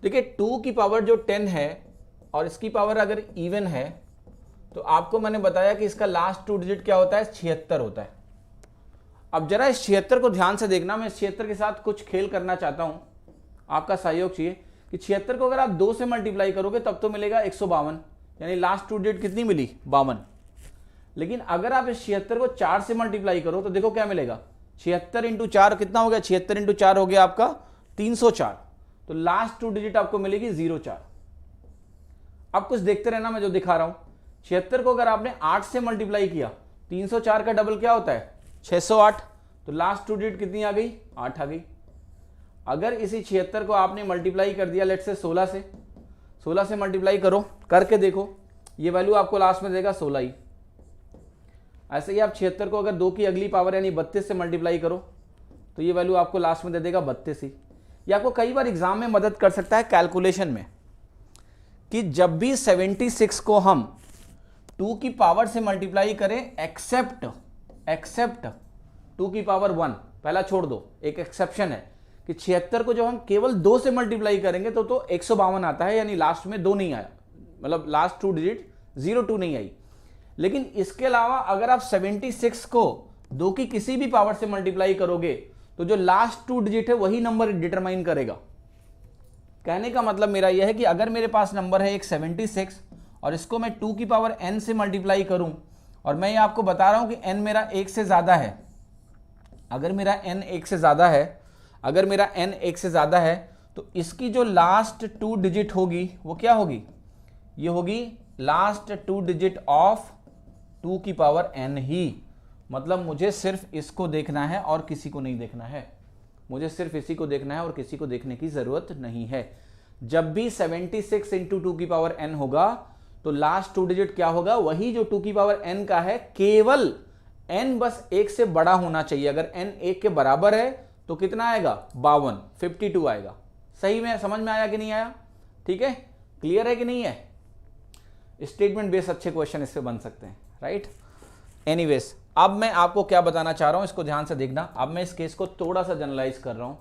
देखिए 2 की पावर जो 10 है और इसकी पावर अगर इवन है तो आपको मैंने बताया कि इसका लास्ट 2 डिजिट क्या होता है 76 होता है। अब जरा इस 76 को ध्यान से देखना, मैं इस 76 के साथ कुछ खेल करना चाहता हूं, आपका सहयोग चाहिए कि 76 को अगर आप 2 से मल्टीप्लाई करोगे तब तो मिलेगा 152, यानी लास्ट 2 डिजिट कितनी मिली 52। लेकिन अगर आप इस 76 को 4 से मल्टीप्लाई करो तो देखो क्या मिलेगा 76 इंटू 4 कितना हो गया, 76 इंटू 4 हो गया आपका 304, तो लास्ट 2 डिजिट आपको मिलेगी 04। अब कुछ देखते रहना, मैं जो दिखा रहा हूं 76 को अगर आपने 8 से मल्टीप्लाई किया, 304 का डबल क्या होता है 608, तो लास्ट 2 डिजिट कितनी आ गई 8 आ गई। अगर इसी 76 को आपने मल्टीप्लाई कर दिया लेट्स से 16 से मल्टीप्लाई करो, करके देखो ये वैल्यू आपको लास्ट में देगा 16 ही। ऐसे ही आप 76 को अगर 2 की अगली पावर यानी 32 से मल्टीप्लाई करो तो ये वैल्यू आपको लास्ट में दे देगा 32 ही। ये आपको कई बार एग्जाम में मदद कर सकता है कैलकुलेशन में, कि जब भी 76 को हम 2 की पावर से मल्टीप्लाई करें एक्सेप्ट 2 की पावर 1, पहला छोड़ दो, एक एक्सेप्शन है कि 76 को जब हम केवल 2 से मल्टीप्लाई करेंगे तो 152 आता है, यानी लास्ट में 2 नहीं आया, मतलब लास्ट 2 डिजिट 02 नहीं आई। लेकिन इसके अलावा अगर आप 76 को 2 की किसी भी पावर से मल्टीप्लाई करोगे तो जो लास्ट 2 डिजिट है वही नंबर डिटरमाइन करेगा। कहने का मतलब मेरा यह है कि अगर मेरे पास नंबर है एक 76 और इसको मैं 2 की पावर n से मल्टीप्लाई करूं, और मैं ये आपको बता रहा हूं कि n मेरा 1 से ज्यादा है, अगर मेरा n 1 से ज्यादा है तो इसकी जो लास्ट 2 डिजिट होगी वो क्या होगी, ये होगी लास्ट 2 डिजिट ऑफ 2 की पावर n ही। मतलब मुझे सिर्फ इसको देखना है और किसी को नहीं देखना है, मुझे सिर्फ इसी को देखना है और किसी को देखने की जरूरत नहीं है। जब भी 76 इंटू 2 की पावर n होगा तो लास्ट 2 डिजिट क्या होगा, वही जो 2 की पावर n का है, केवल n बस 1 से बड़ा होना चाहिए। अगर n 1 के बराबर है तो कितना आएगा, 52, 52 आएगा। सही में समझ में आया कि नहीं आया? ठीक है, क्लियर है कि नहीं है? स्टेटमेंट बेस्ड अच्छे क्वेश्चन इससे बन सकते हैं, राइट। एनीवेज, अब मैं आपको क्या बताना चाह रहा हूं, इसको ध्यान से देखना। अब मैं इस केस को थोड़ा सा जनरलाइज कर रहा हूं।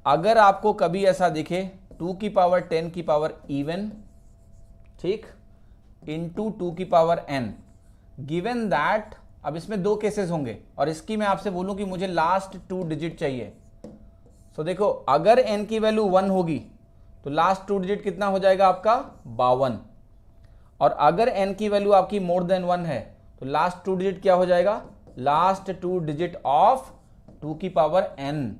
अगर आपको कभी ऐसा दिखे 2 की पावर 10 की पावर इवन, ठीक, इंटू 2 की पावर n, गिवन दैट, अब इसमें 2 केसेस होंगे और इसकी मैं आपसे बोलूं कि मुझे लास्ट 2 डिजिट चाहिए। सो देखो, अगर n की वैल्यू 1 होगी तो लास्ट 2 डिजिट कितना हो जाएगा आपका, 52। और अगर n की वैल्यू आपकी मोर देन 1 है तो लास्ट 2 डिजिट क्या हो जाएगा, लास्ट 2 डिजिट ऑफ 2 की पावर n।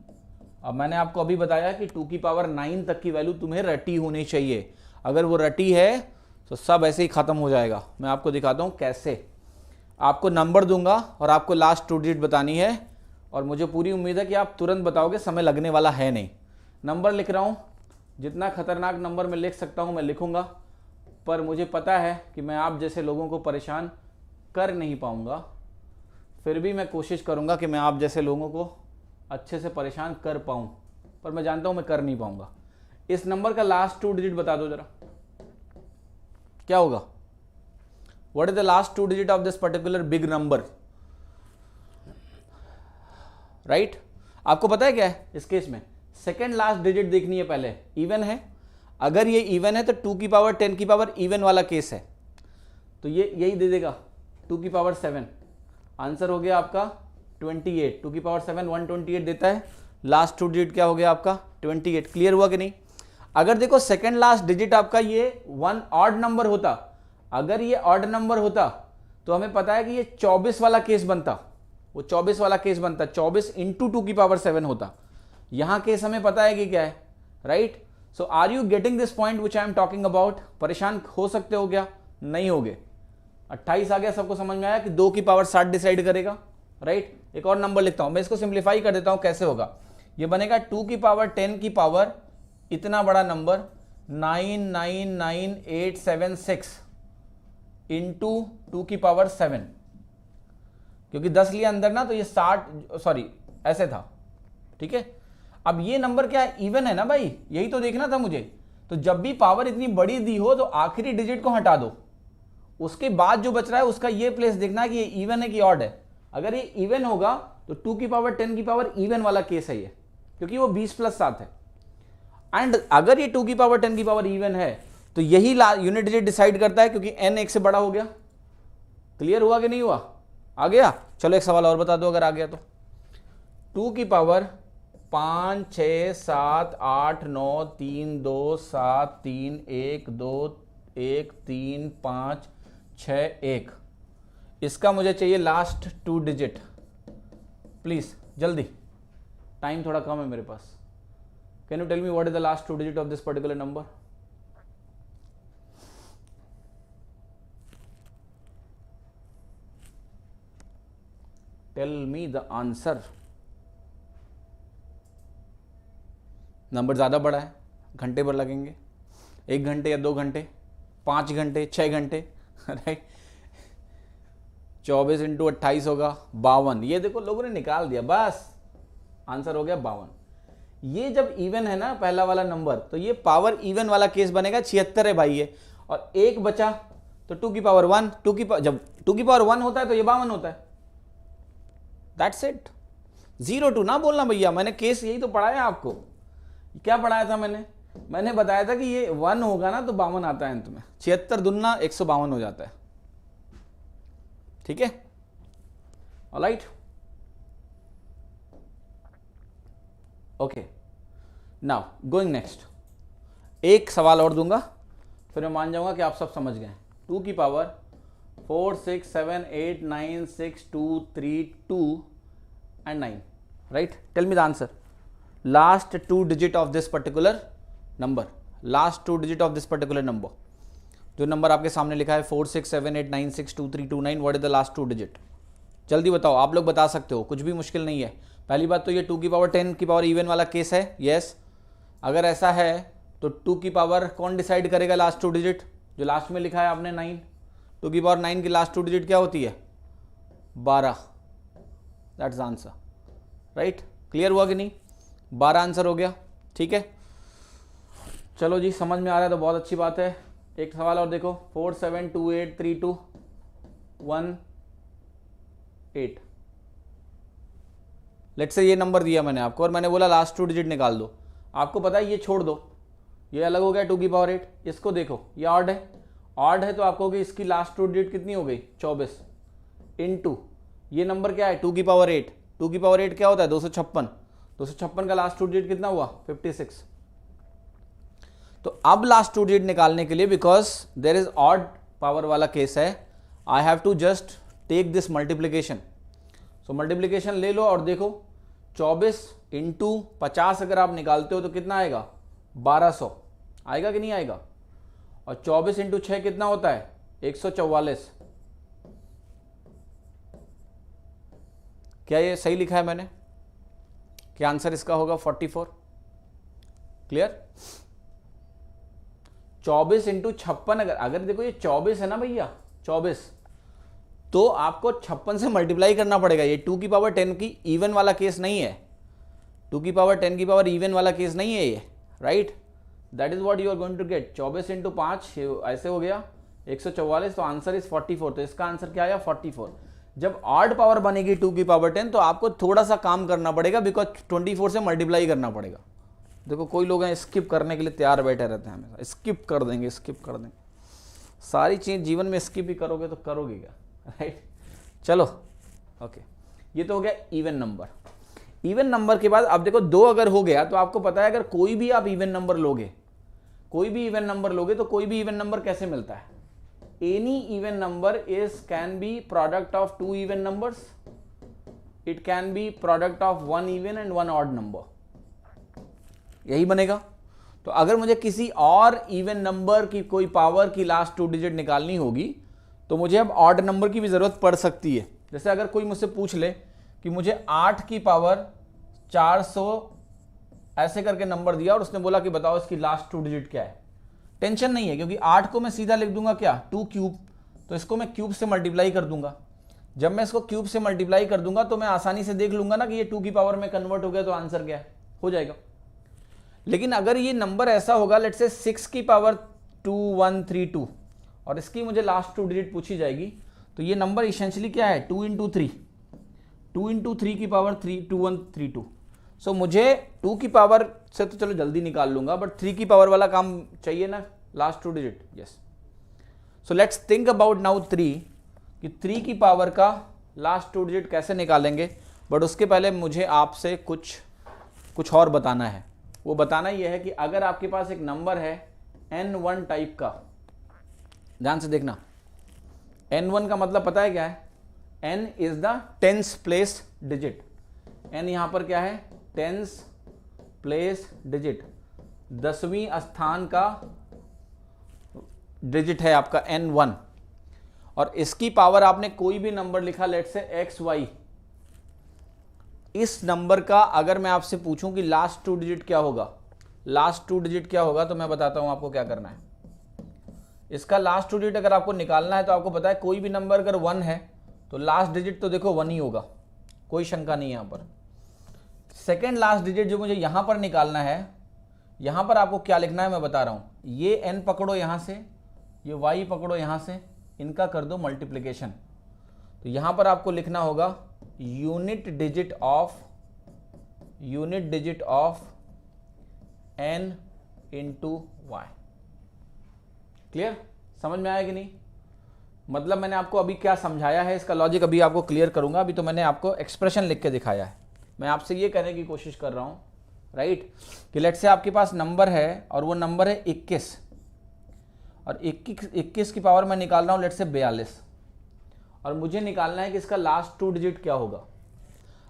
अब मैंने आपको अभी बताया कि 2 की पावर 9 तक की वैल्यू तुम्हें रटी होनी चाहिए। अगर वो रटी है तो सब ऐसे ही खत्म हो जाएगा। मैं आपको दिखाता हूं कैसे। आपको नंबर दूंगा और आपको लास्ट 2 डिजिट बतानी है, और मुझे पूरी उम्मीद है कि आप तुरंत बताओगे, समय लगने वाला है नहीं। नंबर लिख रहा हूं, जितना खतरनाक नंबर मैं लिख सकता हूं मैं लिखूंगा, पर मुझे पता है कि मैं आप जैसे लोगों को परेशान कर नहीं पाऊंगा। फिर भी मैं कोशिश करूंगा कि मैं आप जैसे लोगों को अच्छे से परेशान कर पाऊं, पर मैं जानता हूं मैं कर नहीं पाऊंगा। इस नंबर का लास्ट 2 डिजिट बता दो जरा, क्या होगा? What is the last 2 digit of this particular big number, right? आपको पता है क्या है इस केस में? सेकेंड लास्ट डिजिट देखनी है पहले। इवन है, अगर ये इवन है तो 2 की पावर 10 की पावर इवन वाला केस है, तो ये यही दे देगा 2 की पावर 7। आंसर हो गया आपका 28। 2 की पावर 7 128 देता है। लास्ट 2 डिजिट क्या हो गया आपका, 28। क्लियर हुआ कि नहीं? अगर देखो सेकेंड लास्ट डिजिट आपका ये 1 ऑड नंबर होता, अगर ये ऑड नंबर होता तो हमें पता है कि ये 24 वाला केस बनता, वो 24 वाला केस बनता, 24 इंटू 2 की पावर 7 होता। यहां केस हमें पता है कि क्या है, right? So are you getting this point which I am talking about? परेशान हो सकते हो क्या? नहीं होगे। 28 आ गया, सबको समझ में आया कि 2 की पावर 7 डिसाइड करेगा, राइट? एक और नंबर लिखता हूं मैं, इसको सिंप्लीफाई कर देता हूं, कैसे होगा? ये बनेगा 2 की पावर 10 की पावर इतना बड़ा नंबर 999876 इंटू 2 की पावर 7, क्योंकि 10 लिया अंदर ना, तो ये 60, सॉरी ऐसे था, ठीक है। अब ये नंबर क्या है, इवन है ना भाई, यही तो देखना था मुझे। तो जब भी पावर इतनी बड़ी दी हो तो आखिरी डिजिट को हटा दो, उसके बाद जो बच रहा है उसका ये प्लेस देखना है कि ये इवन है कि ऑड है। अगर ये इवन होगा तो 2 की पावर 10 की पावर इवन वाला केस है ये, क्योंकि वो 20 + 7 है। एंड अगर ये 2 की पावर 10 की पावर इवन है तो यही यूनिट डिजिट डिसाइड करता है, क्योंकि n 1 से बड़ा हो गया। क्लियर हुआ कि नहीं हुआ? आ गया? चलो एक सवाल और बता दो अगर आ गया तो। 2 की पावर 5 6 7 8 9 3 2 7 3 1 2 1 3 5 6 1, इसका मुझे चाहिए लास्ट 2 डिजिट। प्लीज जल्दी, टाइम थोड़ा कम है मेरे पास। Can you tell me what is the last 2 digit of this particular number? Tell me the answer. Number ज़्यादा बड़ा है, घंटे भर लगेंगे, 1 घंटे या 2 घंटे, 5 घंटे, 6 घंटे, राइट? 24 इंटू 28 होगा 52। ये देखो लोगों ने निकाल दिया, बस आंसर हो गया 52। ये जब इवन है ना पहला वाला नंबर, तो ये पावर इवन वाला केस बनेगा। 76 है भाई ये, और एक बचा तो 2 की पावर 1, जब 2 की पावर 1 होता है तो ये 52 होता है। That's it. 0 2 ना बोलना भैया, मैंने केस यही तो पढ़ाया आपको। क्या पढ़ाया था मैंने बताया था कि ये 1 होगा ना तो 52 आता है अंत में। 76 दूना 152 हो जाता है, ठीक है? Alright, okay. Now going next, एक सवाल और दूंगा फिर मैं मान जाऊंगा कि आप सब समझ गए। 2 की power 4 6 7 8 9 6 2 3 2 and 9, right? Tell me the answer. Last 2 digit of this particular number. Last 2 digit of this particular number. जो नंबर आपके सामने लिखा है 4 6 7 8 9 6 2 3 2 9, what is the last 2 digit? जल्दी बताओ, आप लोग बता सकते हो, कुछ भी मुश्किल नहीं है। पहली बात तो ये 2 की पावर 10 की पावर इवन वाला केस है, यस। अगर ऐसा है तो 2 की पावर कौन डिसाइड करेगा लास्ट 2 डिजिट? जो लास्ट में लिखा है आपने 9। 2 की पावर 9 की लास्ट 2 डिजिट क्या होती है? 12, दैट्स आंसर, राइट। क्लियर हुआ कि नहीं? 12 आंसर हो गया, ठीक है। चलो जी, समझ में आ रहा है तो बहुत अच्छी बात है। एक सवाल और देखो, 47283218। लेट्स से ये नंबर दिया मैंने आपको और मैंने बोला लास्ट 2 डिजिट निकाल दो। आपको पता है ये छोड़ दो, ये अलग हो गया 2 की पावर 8। इसको देखो, ये ऑड है, ऑड है तो आपको होगी इसकी लास्ट 2 डिजिट कितनी हो गई 24 इनटू ये नंबर क्या है 2 की पावर 8। 2 की पावर 8 क्या होता है 256। 256 का लास्ट 2 डिजिट कितना हुआ 56। तो अब लास्ट 2 डिजिट निकालने के लिए, because there is odd power वाला केस है, I have to just take this multiplication. So multiplication ले लो और देखो 24 इंटू 50 अगर आप निकालते हो तो कितना आएगा 1200 आएगा कि नहीं आएगा। और 24 इंटू 6 कितना होता है 144। क्या ये सही लिखा है मैंने? क्या आंसर इसका होगा 44? क्लियर? 24 इंटू 56 अगर देखो ये 24 है ना भैया 24, तो आपको 56 से मल्टीप्लाई करना पड़ेगा। ये 2 की पावर 10 की इवन वाला केस नहीं है, 2 की पावर 10 की पावर इवन वाला केस नहीं है ये, right. That is what you are going to get. 24 into 5 ऐसे हो गया 144, तो आंसर इज 44। तो इसका आंसर क्या आया 44। जब ऑड पावर बनेगी 2 की पावर 10 तो आपको थोड़ा सा काम करना पड़ेगा, बिकॉज 24 से मल्टीप्लाई करना पड़ेगा। देखो कोई लोग हैं स्किप करने के लिए तैयार बैठे रहते हैं हमेशा, स्किप कर देंगे, स्किप कर देंगे। सारी चीज़ जीवन में स्किप ही करोगे तो करोगे क्या, राइट। चलो ओके, ये तो हो गया इवन नंबर। इवन नंबर के बाद अब देखो 2 अगर हो गया तो आपको पता है अगर कोई भी आप इवन नंबर लोगे, कोई भी इवन नंबर लोगे तो कोई भी इवन नंबर कैसे मिलता है? Any even number is can be product of 2 even numbers, it can B product of 1 even and 1 odd number, यही बनेगा। तो अगर मुझे किसी और इवन नंबर की कोई पावर की लास्ट 2 डिजिट निकालनी होगी तो मुझे अब ऑड नंबर की भी जरूरत पड़ सकती है। जैसे अगर कोई मुझसे पूछ ले कि मुझे 8 की पावर 400 ऐसे करके नंबर दिया और उसने बोला कि बताओ इसकी लास्ट 2 डिजिट क्या है, टेंशन नहीं है, क्योंकि 8 को मैं सीधा लिख दूंगा क्या 2 क्यूब, तो इसको मैं क्यूब से मल्टीप्लाई कर दूंगा। जब मैं इसको क्यूब से मल्टीप्लाई कर दूंगा तो मैं आसानी से देख लूंगा ना कि ये 2 की पावर में कन्वर्ट हो गया, तो आंसर क्या है, हो जाएगा। लेकिन अगर ये नंबर ऐसा होगा लेट्स से 6 की पावर 2132 और इसकी मुझे लास्ट 2 डिजिट पूछी जाएगी, तो ये नंबर इसेंशियली क्या है 2 इंटू 3, 2 इंटू 3 की पावर 2132। सो मुझे 2 की पावर से तो चलो जल्दी निकाल लूंगा, बट 3 की पावर वाला काम चाहिए ना, last 2 digit. Yes, so let's think about now 3 कि 3 की पावर का लास्ट 2 डिजिट कैसे निकालेंगे। बट उसके पहले मुझे आपसे कुछ और बताना है। वो बताना ये है कि अगर आपके पास एक नंबर है n1 टाइप का, ध्यान से देखना, n1 का मतलब पता है क्या है, n is the 10th place digit. n यहां पर क्या है 10th प्लेस डिजिट, 10वीं स्थान का डिजिट है आपका n1। और इसकी पावर आपने कोई भी नंबर लिखा लेट्स से xy, इस नंबर का अगर मैं आपसे पूछूं कि लास्ट 2 डिजिट क्या होगा, लास्ट 2 डिजिट क्या होगा, तो मैं बताता हूं आपको क्या करना है। इसका लास्ट 2 डिजिट अगर आपको निकालना है तो आपको पता है कोई भी नंबर अगर 1 है तो लास्ट डिजिट तो देखो 1 ही होगा, कोई शंका नहीं है यहां पर। सेकेंड लास्ट डिजिट जो मुझे यहां पर निकालना है, यहां पर आपको क्या लिखना है मैं बता रहा हूं। ये n पकड़ो यहां से, ये y पकड़ो यहां से, इनका कर दो मल्टीप्लीकेशन। तो यहां पर आपको लिखना होगा unit digit of n into y. Clear? समझ में आया कि नहीं? मतलब मैंने आपको अभी क्या समझाया है, इसका लॉजिक अभी आपको क्लियर करूंगा। अभी तो मैंने आपको एक्सप्रेशन लिख के दिखाया है। मैं आपसे ये कहने की कोशिश कर रहा हूं, राइट, कि लेट्स से आपके पास नंबर है और वो नंबर है 21 और 21 की पावर मैं निकाल रहा हूं लेट्स से 42 और मुझे निकालना है कि इसका लास्ट 2 डिजिट क्या होगा।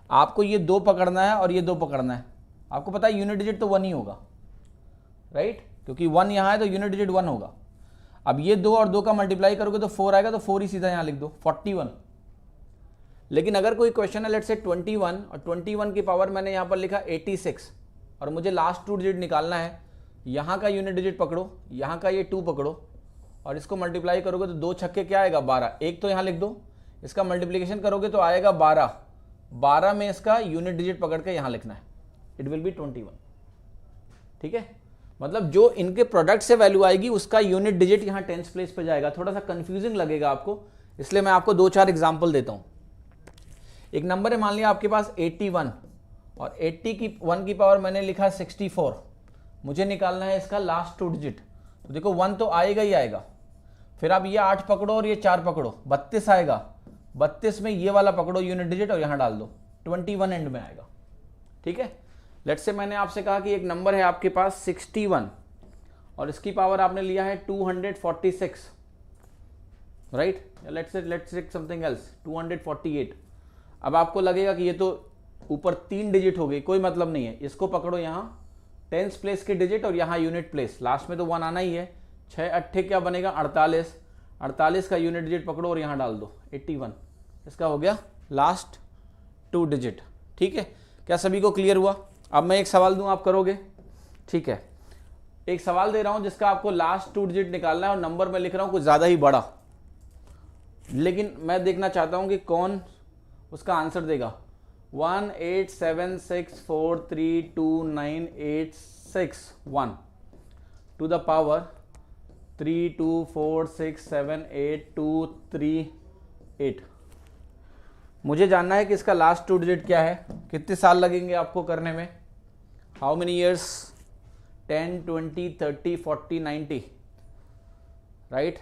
आपको ये 2 पकड़ना है और ये 2 पकड़ना है। आपको पता है यूनिट डिजिट तो 1 ही होगा, राइट, क्योंकि 1 यहाँ है तो यूनिट डिजिट 1 होगा। अब ये 2 और 2 का मल्टीप्लाई करोगे तो 4 आएगा, तो 4 ही सीधा यहाँ लिख दो 41। लेकिन अगर कोई क्वेश्चन है लेट्स से 21 और 21 की पावर मैंने यहाँ पर लिखा 86 और मुझे लास्ट 2 डिजिट निकालना है, यहाँ का यूनिट डिजिट पकड़ो, यहाँ का ये 2 पकड़ो और इसको मल्टीप्लाई करोगे तो 2 छक्के क्या आएगा 12। एक तो यहाँ लिख दो, इसका मल्टीप्लिकेशन करोगे तो आएगा 12, 12 में इसका यूनिट डिजिट पकड़ के यहां लिखना है, इट विल बी 21। ठीक है, मतलब जो इनके प्रोडक्ट से वैल्यू आएगी उसका यूनिट डिजिट यहां टेंस प्लेस पे जाएगा। थोड़ा सा कंफ्यूजिंग लगेगा आपको, इसलिए मैं आपको 2-4 एग्जांपल देता हूं। एक नंबर है, मान लिया आपके पास 81 और 80 की 1 की पावर मैंने लिखा 64, मुझे निकालना है इसका लास्ट 2 डिजिट। तो देखो 1 तो आएगा ही आएगा, फिर आप ये 8 पकड़ो और ये 4 पकड़ो, 32 आएगा, 32 में ये वाला पकड़ो यूनिट डिजिट और यहां डाल दो, 21 एंड में आएगा। ठीक है, लेट्स से मैंने आपसे कहा कि एक नंबर है आपके पास 61 और इसकी पावर आपने लिया है 246, right, let's take something else 248। अब आपको लगेगा कि ये तो ऊपर 3 डिजिट हो गई, कोई मतलब नहीं है, इसको पकड़ो यहां टेंस प्लेस के डिजिट और यहां यूनिट प्लेस, लास्ट में तो 1 आना ही है। 6 अट्ठे क्या बनेगा 48, 48 का यूनिट डिजिट पकड़ो और यहां डाल दो 81, इसका हो गया लास्ट 2 डिजिट। ठीक है, क्या सभी को क्लियर हुआ? अब मैं एक सवाल दूं, आप करोगे? ठीक है, एक सवाल दे रहा हूं जिसका आपको लास्ट 2 डिजिट निकालना है और नंबर मैं लिख रहा हूं कुछ ज्यादा ही बड़ा, लेकिन मैं देखना चाहता हूं कि कौन उसका आंसर देगा। 18764329861 टू द पावर 324678238। मुझे जानना है कि इसका लास्ट 2 डिजिट क्या है, कितने साल लगेंगे आपको करने में, हाउ मेनी ईयर्स, 10 20 30 40 90, राइट,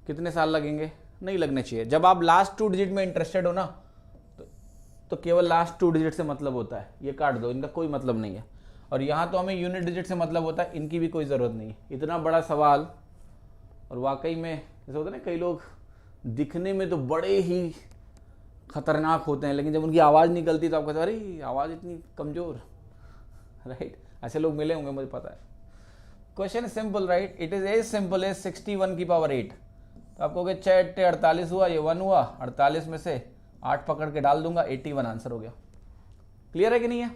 कितने साल लगेंगे? नहीं लगने चाहिए। जब आप लास्ट 2 डिजिट में इंटरेस्टेड हो ना तो केवल लास्ट 2 डिजिट से मतलब होता है, ये काट दो, इनका कोई मतलब नहीं है। और यहाँ तो हमें यूनिट डिजिट से मतलब होता है, इनकी भी कोई ज़रूरत नहीं है। इतना बड़ा सवाल, और वाकई में जैसे होता है ना, कई लोग दिखने में तो बड़े ही खतरनाक होते हैं, लेकिन जब उनकी आवाज़ निकलती तो आप कहते हैं अरे आवाज़ इतनी कमज़ोर, राइट, ऐसे लोग मिले होंगे, मुझे पता है। Question simple, right, it is as simple as 61 की पावर 8। तो आप कहोगे 6 अट्ठे 48 हुआ, ये 1 हुआ, 48 में से 8 पकड़ के डाल दूंगा, 81 आंसर हो गया। क्लियर है कि नहीं है?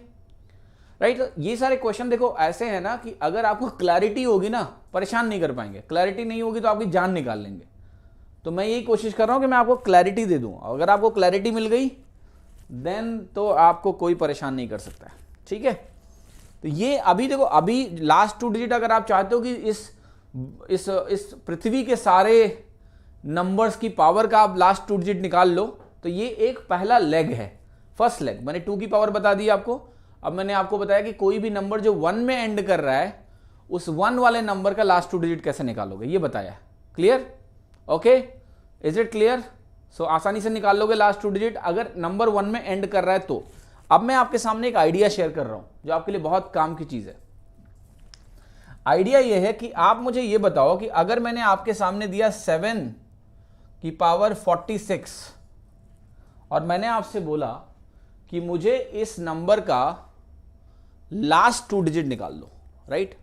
राइट, ये सारे क्वेश्चन देखो ऐसे हैं ना कि अगर आपको क्लैरिटी होगी ना, परेशान नहीं कर पाएंगे, क्लैरिटी नहीं होगी तो आपकी जान निकाल लेंगे। तो मैं यही कोशिश कर रहा हूं कि मैं आपको क्लैरिटी दे दूं। अगर आपको क्लैरिटी मिल गई देन तो आपको कोई परेशान नहीं कर सकता है। ठीक है, तो ये अभी देखो, अभी लास्ट 2 डिजिट अगर आप चाहते हो कि इस पृथ्वी के सारे नंबर्स की पावर का आप लास्ट 2 डिजिट निकाल लो, तो ये एक पहला लेग है, फर्स्ट लेग। मैंने 2 की पावर बता दी आपको। अब मैंने आपको बताया कि कोई भी नंबर जो 1 में एंड कर रहा है, उस 1 वाले नंबर का लास्ट 2 डिजिट कैसे निकालोगे, ये बताया। Clear? Okay, is it clear? So आसानी से निकाल लोगे लास्ट 2 डिजिट अगर नंबर 1 में एंड कर रहा है तो। अब मैं आपके सामने एक आइडिया शेयर कर रहा हूं जो आपके लिए बहुत काम की चीज है। आइडिया यह है कि आप मुझे यह बताओ कि अगर मैंने आपके सामने दिया 7 की पावर 46 और मैंने आपसे बोला कि मुझे इस नंबर का लास्ट 2 डिजिट निकाल लो, राइट?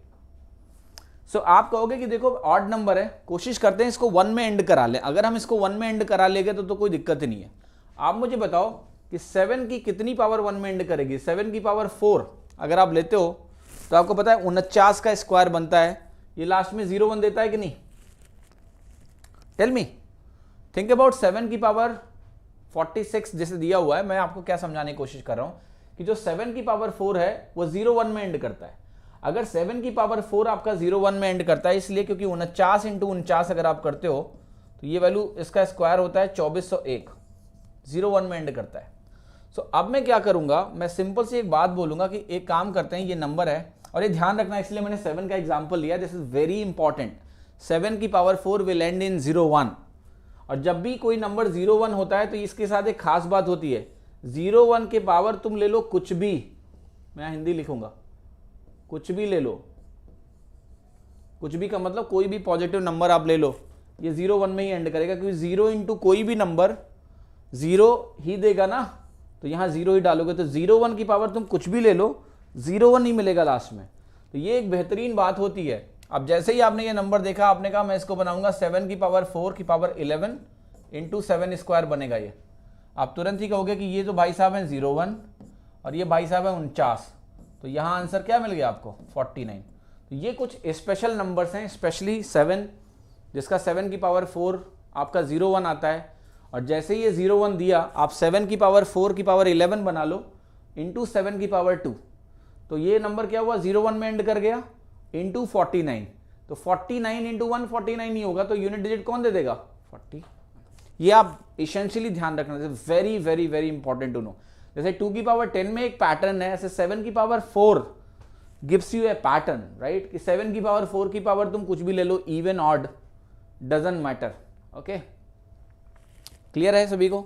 सो आप कहोगे कि देखो ऑड नंबर है, कोशिश करते हैं इसको 1 में एंड करा लें। अगर हम इसको 1 में एंड करा लेंगे तो कोई दिक्कत ही नहीं है। आप मुझे बताओ कि 7 की कितनी पावर 1 में एंड करेगी? 7 की पावर 4 अगर आप लेते हो तो आपको पता है 49 का स्क्वायर बनता है, ये लास्ट में 0 1 देता है कि नहीं? टेल मी, थिंक अबाउट 7 की पावर 46 जैसे दिया हुआ है। मैं आपको क्या समझाने की कोशिश कर रहा हूं कि जो 7 की पावर 4 है वो 0 1 में एंड करता है। अगर 7 की पावर 4 आपका 0 1 में एंड करता है, इसलिए क्योंकि 49 इंटू 49 अगर आप करते हो तो ये वैल्यू इसका स्क्वायर होता है 2401, 0 1 में एंड करता है। सो अब मैं क्या करूंगा, मैं सिंपल से एक बात बोलूंगा कि एक काम करते हैं, ये नंबर है और ये ध्यान रखना, इसलिए मैंने 7 का एग्जाम्पल लिया, दिस इज वेरी इंपॉर्टेंट। 7 की पावर 4 विल एंड इन 0 1, और जब भी कोई नंबर 0 1 होता है तो इसके साथ एक खास बात होती है, 0 1 के पावर तुम ले लो कुछ भी, मैं हिंदी लिखूंगा, कुछ भी ले लो, कुछ भी का मतलब कोई भी पॉजिटिव नंबर आप ले लो, ये 0 1 में ही एंड करेगा, क्योंकि 0 इंटू कोई भी नंबर 0 ही देगा ना, तो यहां 0 ही डालोगे, तो 0 1 की पावर तुम कुछ भी ले लो, 0 1 ही मिलेगा लास्ट में। तो ये एक बेहतरीन बात होती है। अब जैसे ही आपने ये नंबर देखा, आपने कहा मैं इसको बनाऊंगा 7 की पावर 4 की पावर 11 इंटू 7 स्क्वायर बनेगा ये। आप तुरंत ही कहोगे कि ये तो भाई साहब हैं 0 1 और ये भाई साहब है 49, तो यहाँ आंसर क्या मिल गया आपको? 49। तो ये कुछ स्पेशल नंबर्स हैं, स्पेशली 7 जिसका 7 की पावर 4 आपका 0 1 आता है, और जैसे ही ये 0 1 दिया, आप 7 की पावर 4 की पावर 11 बना लो इंटू 7 की पावर 2, तो ये नंबर क्या हुआ, 0 1 में एंड कर गया इंटू 49। तो 49 इंटू 1 49 ही होगा, तो यूनिट डिजिट कौन दे देगा, 40। ये आप इसेंशियली ध्यान रखना, very very very important to know. जैसे 2 की पावर 10 में एक पैटर्न है, ऐसे 7 की power 4 gives U A pattern, right, कि 7 की पावर 4 की पावर तुम कुछ भी ले लो, even odd doesn't matter. Okay, clear है सभी को?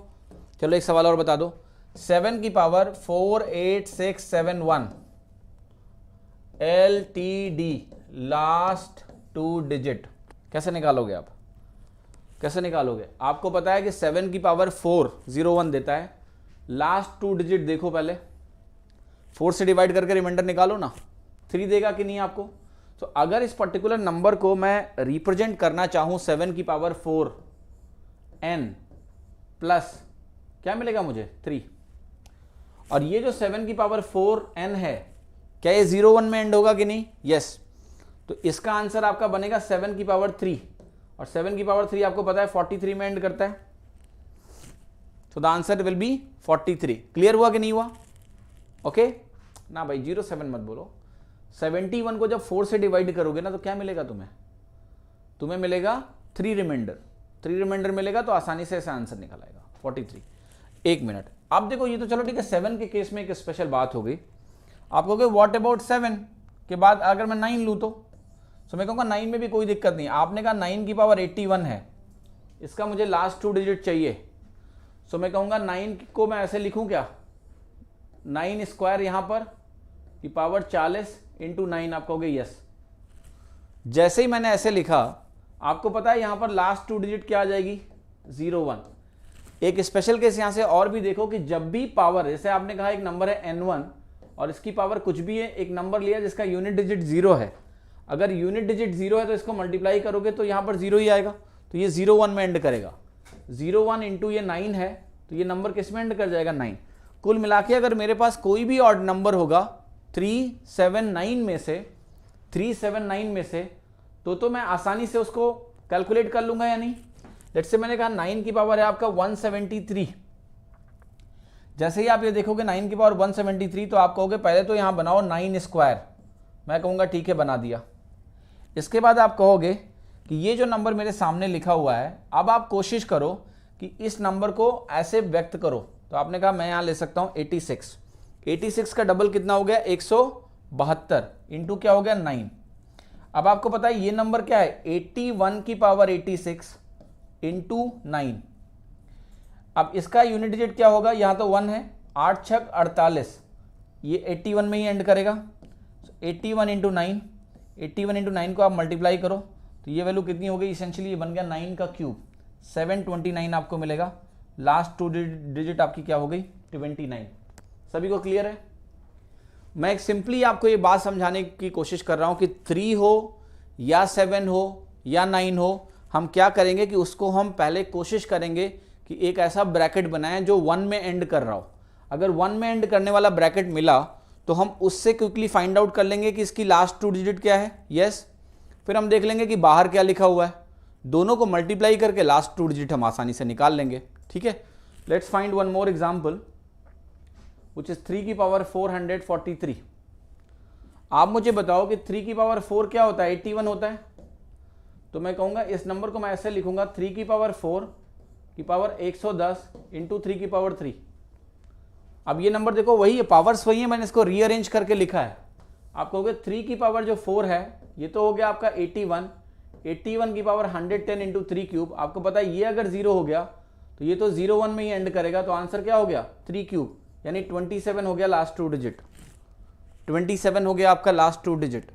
चलो एक सवाल और बता दो, 7 की पावर 4 8 6 7 1 LTD लास्ट 2 डिजिट कैसे निकालोगे आप? कैसे निकालोगे? आपको पता है कि 7 की पावर 4 0 1 देता है, लास्ट 2 डिजिट देखो पहले, 4 से डिवाइड करके रिमाइंडर निकालो ना, 3 देगा कि नहीं आपको? तो अगर इस पर्टिकुलर नंबर को मैं रिप्रेजेंट करना चाहूं 7 की पावर 4 n प्लस क्या मिलेगा मुझे, 3। और ये जो 7 की पावर 4 n है, क्या ये 0 1 में एंड होगा कि नहीं? यस। तो इसका आंसर आपका बनेगा 7 की पावर 3, और 7 की पावर 3 आपको पता है 43 में एंड करता है, तो the answer will be 43। Clear हुआ कि नहीं हुआ? ओके ना भाई, 07 मत बोलो। 71 को जब 4 से डिवाइड करोगे ना, तो क्या मिलेगा तुम्हें? तुम्हें मिलेगा 3 रिमाइंडर, 3 रिमाइंडर मिलेगा, तो आसानी से ऐसा आंसर निकल आएगा 43। एक मिनट, अब देखो ये तो चलो ठीक है, 7 के केस में एक स्पेशल बात हो गई। आप कहोगे व्हाट अबाउट 7 के बाद अगर मैं 9 लूँ तो मैं कहूँगा 9 में भी कोई दिक्कत नहीं। आपने कहा 9 की पावर 81 है, इसका मुझे लास्ट 2 डिजिट चाहिए, सो मैं कहूँगा 9 को मैं ऐसे लिखूँ क्या, 9 स्क्वायर यहाँ पर की पावर 40 इंटू 9, आप कहोगे यस। जैसे ही मैंने ऐसे लिखा, आपको पता है यहाँ पर लास्ट 2 डिजिट क्या आ जाएगी, 0 1। एक स्पेशल केस यहाँ से और भी देखो कि जब भी पावर, जैसे आपने कहा एक नंबर है n1 और इसकी पावर कुछ भी है, एक नंबर लिया जिसका यूनिट डिजिट 0 है, अगर यूनिट डिजिट 0 है तो इसको मल्टीप्लाई करोगे तो यहाँ पर 0 ही आएगा, तो ये 0 1 में एंड करेगा। 0 1 इंटू ये 9 है, तो ये नंबर किस में एंड कर जाएगा, 9। कुल मिला के अगर मेरे पास कोई भी ऑड नंबर होगा 379 में से, 379 में से, तो मैं आसानी से उसको कैलकुलेट कर लूंगा या नहीं? लेट्स से मैंने कहा 9 की पावर है आपका 173। जैसे ही आप ये देखोगे 9 की पावर 173, तो आप कहोगे पहले तो यहां बनाओ 9 स्क्वायर, मैं कहूंगा ठीक है बना दिया। इसके बाद आप कहोगे कि ये जो नंबर मेरे सामने लिखा हुआ है, अब आप कोशिश करो कि इस नंबर को ऐसे व्यक्त करो। तो आपने कहा मैं यहां ले सकता हूं 86, 86 का डबल कितना हो गया, 172 इंटू क्या हो गया, 9। अब आपको पता है ये नंबर क्या है, 81 की पावर 86 इंटू 9। अब इसका यूनिट डिजिट क्या होगा, यहां तो 1 है, 8 6 48, ये 81 में ही एंड करेगा। 81 इंटू 9, 81 इंटू 9 को आप मल्टीप्लाई करो तो ये वैल्यू कितनी हो गई, इसेंशियली ये बन गया 9 का क्यूब, 729 आपको मिलेगा। लास्ट 2 डिजिट आपकी क्या हो गई, 29। सभी को क्लियर है? मैं एक सिंपली आपको ये बात समझाने की कोशिश कर रहा हूं कि 3 हो या 7 हो या 9 हो, हम क्या करेंगे कि उसको हम पहले कोशिश करेंगे कि एक ऐसा ब्रैकेट बनाएं जो 1 में एंड कर रहा हो। अगर 1 में एंड करने वाला ब्रैकेट मिला तो हम उससे क्विकली फाइंड आउट कर लेंगे कि इसकी लास्ट 2 डिजिट क्या है, यस। फिर हम देख लेंगे कि बाहर क्या लिखा हुआ है, दोनों को मल्टीप्लाई करके लास्ट 2 डिजिट हम आसानी से निकाल लेंगे। ठीक है, let's find one more example which is 3 की पावर 443। आप मुझे बताओ कि 3 की पावर 4 क्या होता है, 81 होता है। तो मैं कहूंगा इस नंबर को मैं ऐसे लिखूंगा 3 की पावर 4 की पावर 110 इंटू 3 की पावर 3। अब ये नंबर देखो वही है, पावर्स वही है, मैंने इसको रीअरेंज करके लिखा है। आप कहोगे 3 की पावर जो 4 है ये तो हो गया आपका 81, 81 की पावर 110 इंटू 3 क्यूब। आपको पता है ये अगर 0 हो गया तो ये तो 0 1 में ही एंड करेगा, तो आंसर क्या हो गया, 3 क्यूब, यानी 27 हो गया लास्ट 2 डिजिट। 27 हो गया आपका last 2 digit.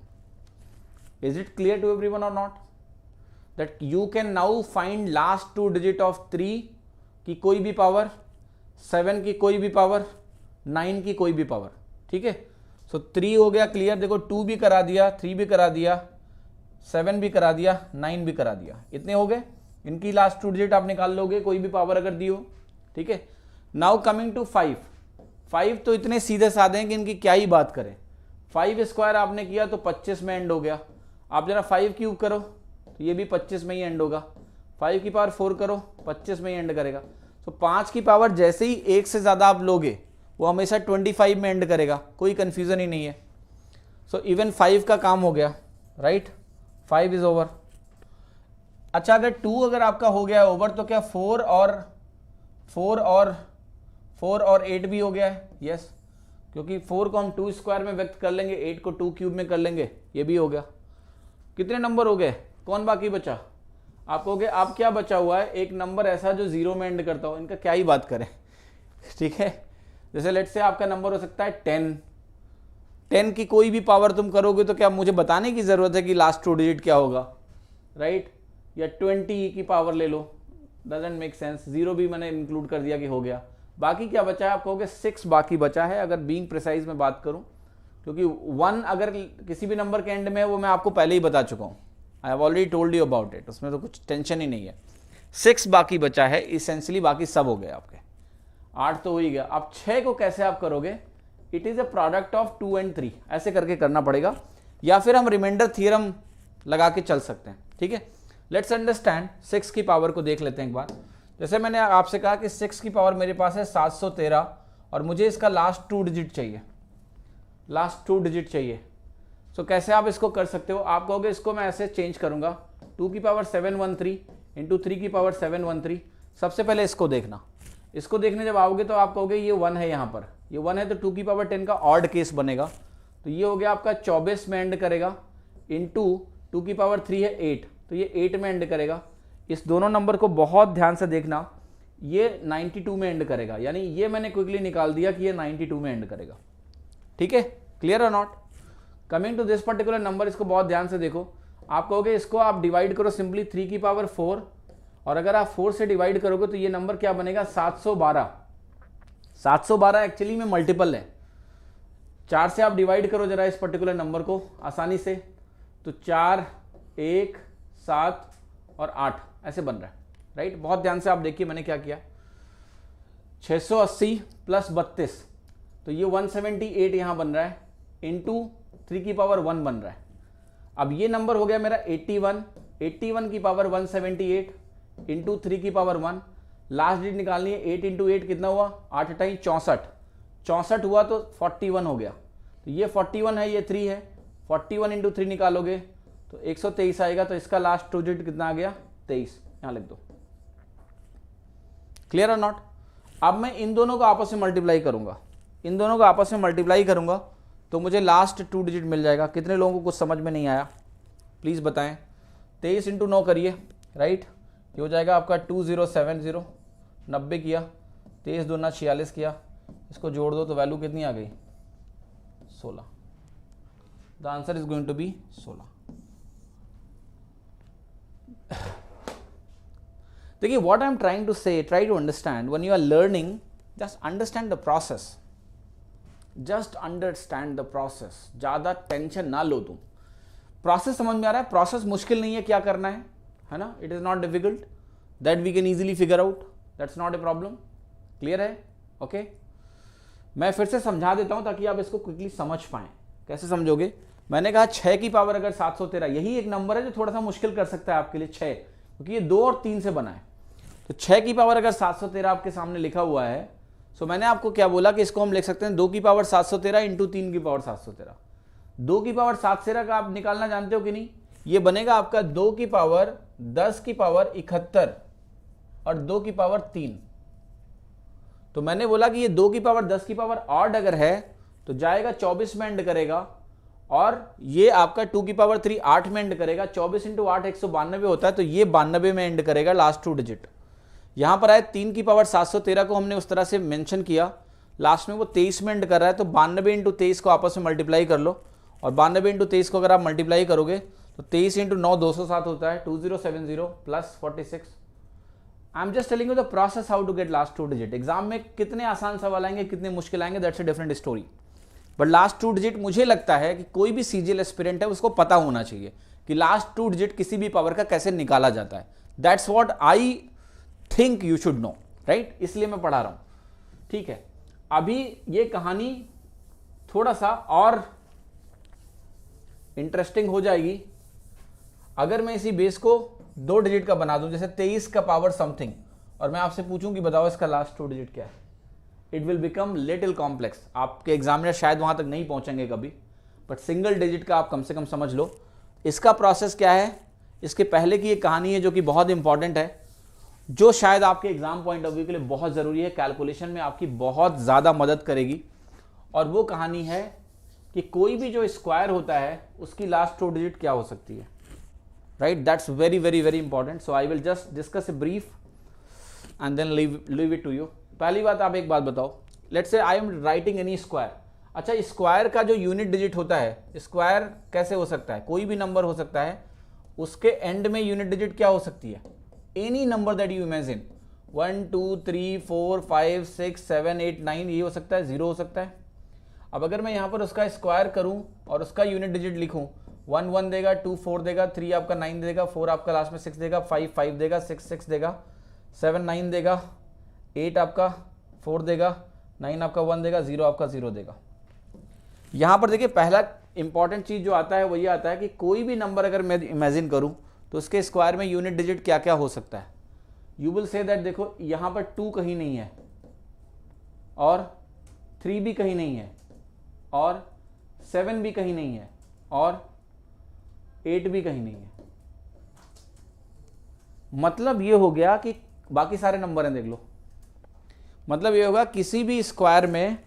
Is it clear to everyone और not that you can now find last 2 digit of 3 की कोई भी पावर, 7 की कोई भी पावर, 9 की कोई भी पावर। ठीक है, सो 3 हो गया क्लियर। देखो 2 भी करा दिया, 3 भी करा दिया, 7 भी करा दिया, 9 भी करा दिया, इतने हो गए। इनकी लास्ट 2 डिजिट आप निकाल लोगे कोई भी पावर अगर दी हो। ठीक है, नाउ कमिंग टू 5। 5 तो इतने सीधे साधे हैं कि इनकी क्या ही बात करें। 5 स्क्वायर आपने किया तो 25 में एंड हो गया। आप जरा 5 क्यूब करो तो ये भी 25 में ही एंड होगा। 5 की पावर 4 करो 25 में ही एंड करेगा। तो 5 की पावर जैसे ही एक से ज़्यादा आप लोगे वो हमेशा 25 में एंड करेगा, कोई कन्फ्यूज़न ही नहीं है। सो इवन 5 का काम हो गया, राइट, 5 इज़ ओवर। अच्छा, अगर 2 अगर आपका हो गया है ओवर तो क्या 4 और 8 भी हो गया है? यस, क्योंकि 4 को हम 2 स्क्वायर में व्यक्त कर लेंगे, 8 को 2 क्यूब में कर लेंगे, ये भी हो गया। कितने नंबर हो गए? कौन बाकी बचा? आप कहोगे आप क्या बचा हुआ है? एक नंबर ऐसा जो 0 में एंड करता हो, इनका क्या ही बात करें, ठीक है। जैसे लेट्स से आपका नंबर हो सकता है 10 की कोई भी पावर तुम करोगे तो क्या मुझे बताने की ज़रूरत है कि लास्ट 2 डिजिट क्या होगा, राइट? या 20 की पावर ले लो, डजंट मेक सेंस, 0 भी मैंने इंक्लूड कर दिया कि हो गया। बाकी क्या बचा है? आप कहोगे 6 बाकी बचा है, अगर बीइंग प्रिसाइज में बात करूं, क्योंकि 1 अगर किसी भी नंबर के एंड में है वो मैं आपको पहले ही बता चुका हूँ, I have already told you about it, उसमें तो कुछ टेंशन ही नहीं है। 6 बाकी बचा है, इसेंशियली बाकी सब हो गए आपके, 8 तो हो ही गया। अब 6 को कैसे आप करोगे? It is a product of 2 and 3, ऐसे करके करना पड़ेगा, या फिर हम रिमाइंडर थियरम लगा के चल सकते हैं, ठीक है। लेट्स अंडरस्टैंड 6 की पावर को देख लेते हैं एक बार। जैसे मैंने आपसे कहा कि 6 की पावर मेरे पास है 713 और मुझे इसका लास्ट 2 डिजिट चाहिए, लास्ट 2 डिजिट चाहिए। सो कैसे आप इसको कर सकते हो? आप कहोगे इसको मैं ऐसे चेंज करूंगा, 2 की पावर 713 इंटू 3 की पावर 713। सबसे पहले इसको देखना, इसको देखने जब आओगे तो आप कहोगे ये 1 है, यहाँ पर ये 1 है, तो 2 की पावर 10 का ऑड केस बनेगा, तो ये हो गया आपका 24 में एंड करेगा, इंटू 2 की पावर 3 है 8, तो ये 8 में एंड करेगा। इस दोनों नंबर को बहुत ध्यान से देखना, ये 92 में एंड करेगा, यानी ये मैंने क्विकली निकाल दिया कि ये 92 में एंड करेगा, ठीक है, क्लियर और not? Coming to this particular number, इसको बहुत ध्यान से देखो। आप कहोगे इसको आप डिवाइड करो सिंपली 3 की पावर 4, और अगर आप 4 से डिवाइड करोगे तो ये नंबर क्या बनेगा? 712। 712 एक्चुअली में मल्टीपल है, 4 से आप डिवाइड करो जरा इस पर्टिकुलर नंबर को आसानी से, तो 4, 1, 7 और 8 ऐसे बन रहा है, राइट। बहुत ध्यान से आप देखिए मैंने क्या किया, 680 प्लस 32, तो ये 178 यहां बन रहा है, इंटू 3 की पावर 1 बन रहा है। अब ये नंबर हो गया मेरा 81 की पावर 178 इंटू 3 की पावर 1, लास्ट डिजिट निकालनी है, 8 इंटू 8 कितना हुआ? 8 8 64 हुआ, तो 41 हो गया, तो ये 41 है, ये 3 है, 41 इंटू 3 निकालोगे तो 123 आएगा, तो इसका लास्ट 2 डिजिट कितना आ गया? 23, यहां लिख दो, क्लियर और नॉट? अब मैं इन दोनों को आपस में मल्टीप्लाई करूंगा, इन दोनों को आपस में मल्टीप्लाई करूंगा तो मुझे लास्ट 2 डिजिट मिल जाएगा। कितने लोगों को कुछ समझ में नहीं आया प्लीज़ बताएं? 23 इंटू 9 करिए, राइट, ये हो जाएगा आपका 2070, 90 किया, 23 दूना 46 किया, इसको जोड़ दो तो वैल्यू कितनी आ गई? 16। The answer is going to be 16। देखिए what I am trying to say, try to understand when you are learning, just understand the process, just understand the process, ज़्यादा टेंशन ना लो तुम। प्रोसेस समझ में आ रहा है? प्रोसेस मुश्किल नहीं है क्या करना है ना, it is not difficult, that we can easily figure out, that's not a problem, clear है? ओके, मैं फिर से समझा देता हूं ताकि आप इसको क्विकली समझ पाएं। कैसे समझोगे? मैंने कहा 6 की पावर अगर 713, यही एक नंबर है जो थोड़ा सा मुश्किल कर सकता है आपके लिए 6, क्योंकि ये 2 और 3 से बना है। तो 6 की पावर अगर 713 आपके सामने लिखा हुआ है, सो मैंने आपको क्या बोला कि इसको हम लिख सकते हैं 2 की पावर 713 इंटू 3 की पावर 713। 2 की पावर 713 का आप निकालना जानते हो कि नहीं? ये बनेगा आपका 2 की पावर 10 की पावर 71 और 2 की पावर 3। तो मैंने बोला कि ये 2 की पावर 10 की पावर ऑड अगर है तो जाएगा 24 में एंड करेगा, और ये आपका 2 की पावर 3 8 में एंड करेगा। 24 इंटू 8 192 होता है, तो ये 92 में एंड करेगा लास्ट 2 डिजिट। यहां पर आए 3 की पावर 713 को हमने उस तरह से मेंशन किया, लास्ट में वो 23 में एंड कर रहा है, तो 92 इंटू 23 को आपस में मल्टीप्लाई कर लो, और 92 इंटू 23 को अगर आप मल्टीप्लाई करोगे तो 23 इंटू 9 207 होता है, 2070 plus 46। I am just telling you the process how to get last 2 digit. Exam में कितने आसान सवाल आएंगे, कितने मुश्किल आएंगे, that's a different story, but last 2 digit मुझे लगता है कि कोई भी सीजीएल एस्पिरेंट है उसको पता होना चाहिए कि लास्ट 2 डिजिट किसी भी पावर का कैसे निकाला जाता है। That's what I think you should know, right? इसलिए मैं पढ़ा रहा हूं, ठीक है। अभी ये कहानी थोड़ा सा और इंटरेस्टिंग हो जाएगी अगर मैं इसी बेस को 2 डिजिट का बना दूं, जैसे 23 का पावर समथिंग, और मैं आपसे पूछूं कि बताओ इसका लास्ट 2 डिजिट क्या है, it will become little complex. आपके एग्जामिनर शायद वहां तक नहीं पहुंचेंगे कभी, बट सिंगल डिजिट का आप कम से कम समझ लो। इसका प्रोसेस क्या है, इसके पहले की एक कहानी है जो कि बहुत इंपॉर्टेंट है, जो शायद आपके एग्जाम पॉइंट ऑफ व्यू के लिए बहुत ज़रूरी है, कैलकुलेशन में आपकी बहुत ज़्यादा मदद करेगी। और वो कहानी है कि कोई भी जो स्क्वायर होता है उसकी लास्ट 2 डिजिट क्या हो सकती है, right. That's very very very important. So I will just discuss a brief and then leave it to you. पहली बात, आप एक बात बताओ, let's say I am writing any square. अच्छा, स्क्वायर का जो यूनिट डिजिट होता है, स्क्वायर कैसे हो सकता है, कोई भी नंबर हो सकता है, उसके एंड में यूनिट डिजिट क्या हो सकती है, any number that you imagine, 1 2 3 4 5 6 7 8 9, ये हो सकता है, 0 हो सकता है। अब अगर मैं यहाँ पर उसका स्क्वायर करूँ और उसका यूनिट डिजिट लिखूँ, 1 1 देगा, 2 4 देगा, 3 आपका 9 देगा, 4 आपका लास्ट में 6 देगा, 5 5 देगा, 6 6 देगा, 7 9 देगा, 8 आपका 4 देगा, 9 आपका 1 देगा, 0 आपका 0 देगा। यहाँ पर देखिए पहला इंपॉर्टेंट चीज़ जो आता है वो ये आता है कि कोई भी नंबर अगर मैं इमेजिन करूँ तो उसके स्क्वायर में यूनिट डिजिट क्या क्या हो सकता है। यू विल से दैट, देखो यहाँ पर 2 कहीं नहीं है, और 3 भी कहीं नहीं है, और 7 भी कहीं नहीं है, और 8 भी कहीं नहीं है। मतलब ये हो गया कि बाकी सारे नंबर हैं, देख लो। मतलब ये होगा किसी भी स्क्वायर में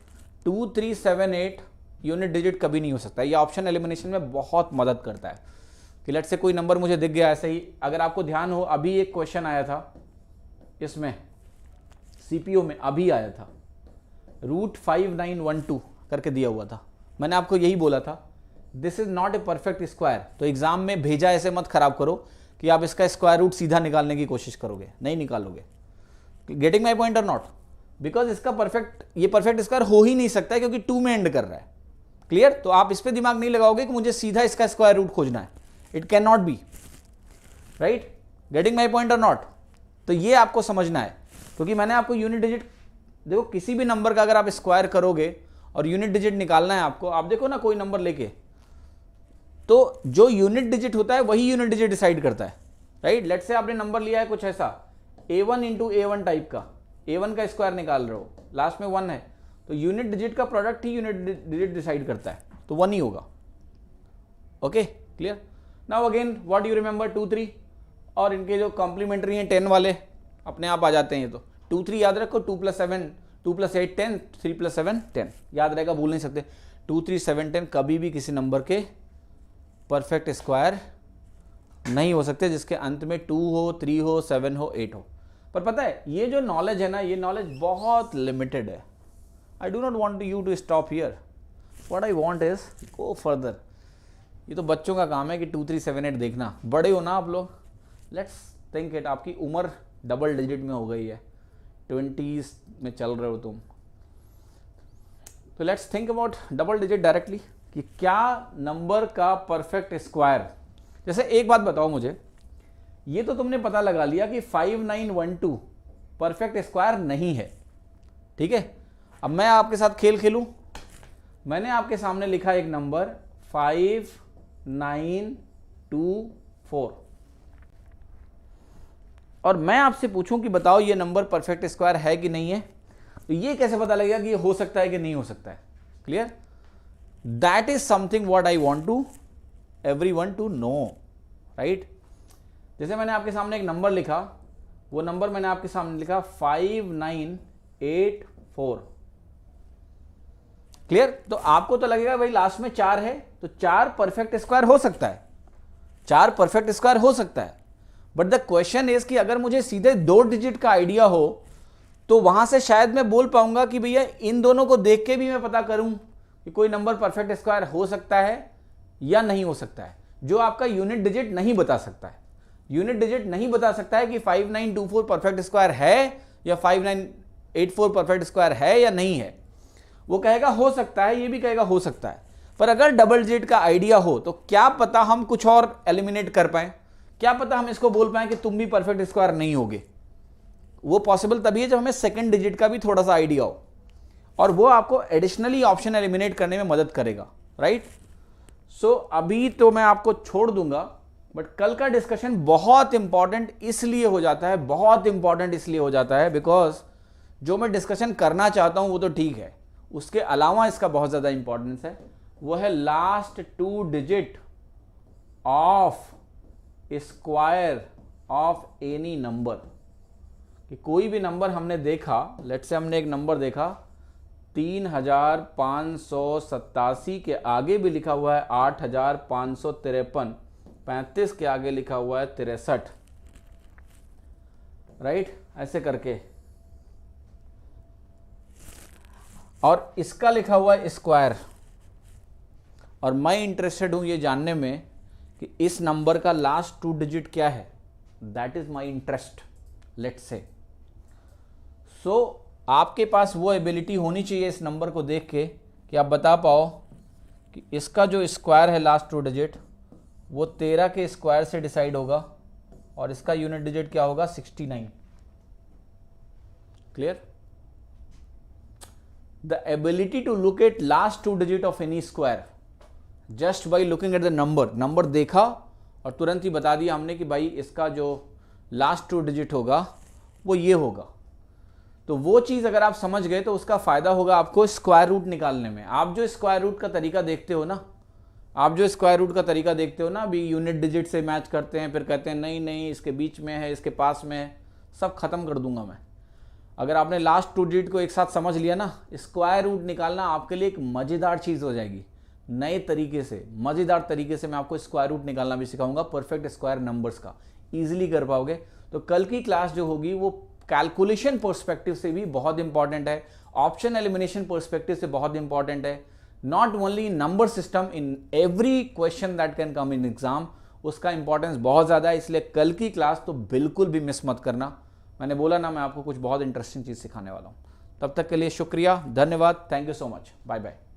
2 3 7 8 यूनिट डिजिट कभी नहीं हो सकता। ये ऑप्शन एलिमिनेशन में बहुत मदद करता है कि लेट से कोई नंबर मुझे दिख गया ऐसे ही। अगर आपको ध्यान हो, अभी एक क्वेश्चन आया था इसमें सीपीओ में, अभी आया था, √5912 करके दिया हुआ था। मैंने आपको यही बोला था, this is not a perfect square. तो एग्जाम में भेजा ऐसे मत खराब करो कि आप इसका स्क्वायर रूट सीधा निकालने की कोशिश करोगे, नहीं निकालोगे। गेटिंग माई पॉइंट और नॉट, बिकॉज इसका परफेक्ट, ये परफेक्ट स्क्वायर हो ही नहीं सकता है क्योंकि 2 में एंड कर रहा है। क्लियर। तो आप इस पे दिमाग नहीं लगाओगे कि मुझे सीधा इसका स्क्वायर रूट खोजना है, it can not be, right. Getting my point और नॉट। तो ये आपको समझना है, क्योंकि मैंने आपको यूनिट डिजिट, देखो किसी भी नंबर का अगर आप स्क्वायर करोगे और यूनिट डिजिट निकालना है आपको, आप देखो ना कोई नंबर लेके, तो जो यूनिट डिजिट होता है वही यूनिट डिजिट डिसाइड करता है, राइट। लेट्स से आपने नंबर लिया है कुछ ऐसा a1 इंटू A1 टाइप का, A1 का स्क्वायर निकाल रहे हो, लास्ट में 1 है, तो यूनिट डिजिट का प्रोडक्ट ही यूनिट डिजिट डिसाइड करता है, तो 1 ही होगा। Okay, clear. Now again what you remember, 2 3, और इनके जो कॉम्प्लीमेंट्री हैं 10 वाले अपने आप आ जाते हैं। ये तो 2 3 याद रखो, 2 + 7 2 + 8 10, 3 + 7 10 याद रहेगा, भूल नहीं सकते। 2 3 7 10 कभी भी किसी नंबर के परफेक्ट स्क्वायर नहीं हो सकते जिसके अंत में 2 हो, 3 हो, 7 हो, 8 हो। पर पता है ये जो नॉलेज है ना, ये नॉलेज बहुत लिमिटेड है। I do not want you to stop here, what I want is go further. ये तो बच्चों का काम है कि 2 3 7 8 देखना, बड़े हो ना आप लोग, लेट्स थिंक इट। आपकी उम्र डबल डिजिट में हो गई है, 20s में चल रहे हो तुम, तो let's think about double digit directly कि क्या नंबर का परफेक्ट स्क्वायर। जैसे एक बात बताओ मुझे, ये तो तुमने पता लगा लिया कि 5912 परफेक्ट स्क्वायर नहीं है, ठीक है। अब मैं आपके साथ खेल खेलूं, मैंने आपके सामने लिखा एक नंबर 5924, और मैं आपसे पूछूं कि बताओ ये नंबर परफेक्ट स्क्वायर है कि नहीं है, तो ये कैसे पता लगेगा कि ये हो सकता है कि नहीं हो सकता है। Clear. That is something what I want to everyone to know, right. जैसे मैंने आपके सामने एक नंबर लिखा, वो नंबर मैंने आपके सामने लिखा 5984। क्लियर। तो आपको तो लगेगा भाई लास्ट में 4 है, तो 4 परफेक्ट स्क्वायर हो सकता है, 4 परफेक्ट स्क्वायर हो सकता है। बट द क्वेश्चन इज कि अगर मुझे सीधे 2 डिजिट का आइडिया हो तो वहां से शायद मैं बोल पाऊंगा कि भैया इन दोनों को देख के भी मैं पता करूं कि कोई नंबर परफेक्ट स्क्वायर हो सकता है या नहीं हो सकता है, जो आपका यूनिट डिजिट नहीं बता सकता है। यूनिट डिजिट नहीं बता सकता है कि 5924 परफेक्ट स्क्वायर है या 5984 परफेक्ट स्क्वायर है या नहीं है। वो कहेगा हो सकता है, ये भी कहेगा हो सकता है। पर अगर डबल डिजिट का आइडिया हो तो क्या पता हम कुछ और एलिमिनेट कर पाए, क्या पता हम इसको बोल पाए कि तुम भी परफेक्ट स्क्वायर नहीं होगे। वो पॉसिबल तभी है जब हमें सेकंड डिजिट का भी थोड़ा सा आइडिया हो, और वो आपको एडिशनली ऑप्शन एलिमिनेट करने में मदद करेगा, राइट। सो अभी तो मैं आपको छोड़ दूंगा बट कल का डिस्कशन बहुत इंपॉर्टेंट इसलिए हो जाता है, बहुत इंपॉर्टेंट इसलिए हो जाता है बिकॉज जो मैं डिस्कशन करना चाहता हूं वो तो ठीक है, उसके अलावा इसका बहुत ज्यादा इंपॉर्टेंस है, वो है last 2 digit of square of any number. कि कोई भी नंबर हमने देखा, लेट्स से हमने एक नंबर देखा 3587 के आगे भी लिखा हुआ है 8553, 35 के आगे लिखा हुआ है 63, राइट, ऐसे करके, और इसका लिखा हुआ है स्क्वायर। और मैं इंटरेस्टेड हूं ये जानने में कि इस नंबर का लास्ट 2 डिजिट क्या है, that is my interest, let's say. So आपके पास वो एबिलिटी होनी चाहिए इस नंबर को देख के कि आप बता पाओ कि इसका जो स्क्वायर है लास्ट 2 डिजिट वो 13 के स्क्वायर से डिसाइड होगा और इसका यूनिट डिजिट क्या होगा 69। Clear? The ability to look at last 2 digit of any square just by looking at the number देखा और तुरंत ही बता दिया हमने कि भाई इसका जो लास्ट 2 डिजिट होगा वो ये होगा। तो वो चीज अगर आप समझ गए तो उसका फायदा होगा आपको स्क्वायर रूट निकालने में। आप जो स्क्वायर रूट का तरीका देखते हो ना, अभी यूनिट डिजिट से मैच करते हैं, फिर कहते हैं नहीं इसके बीच में है, इसके पास में है, सब खत्म कर दूंगा मैं। अगर आपने लास्ट 2 डिजिट को एक साथ समझ लिया ना, स्क्वायर रूट निकालना आपके लिए एक मजेदार चीज हो जाएगी। नए तरीके से, मजेदार तरीके से मैं आपको स्क्वायर रूट निकालना भी सिखाऊंगा, परफेक्ट स्क्वायर नंबर्स का इजीली कर पाओगे। तो कल की क्लास जो होगी वो कैलकुलेशन पर्सपेक्टिव से भी बहुत इंपॉर्टेंट है, ऑप्शन एलिमिनेशन पर्सपेक्टिव से बहुत इंपॉर्टेंट है, not only number system, in every question that can come in exam, उसका इंपॉर्टेंस बहुत ज्यादा है। इसलिए कल की क्लास तो बिल्कुल भी मिस मत करना। मैंने बोला ना, मैं आपको कुछ बहुत इंटरेस्टिंग चीज सिखाने वाला हूं। तब तक के लिए शुक्रिया, धन्यवाद, thank you so much, bye bye.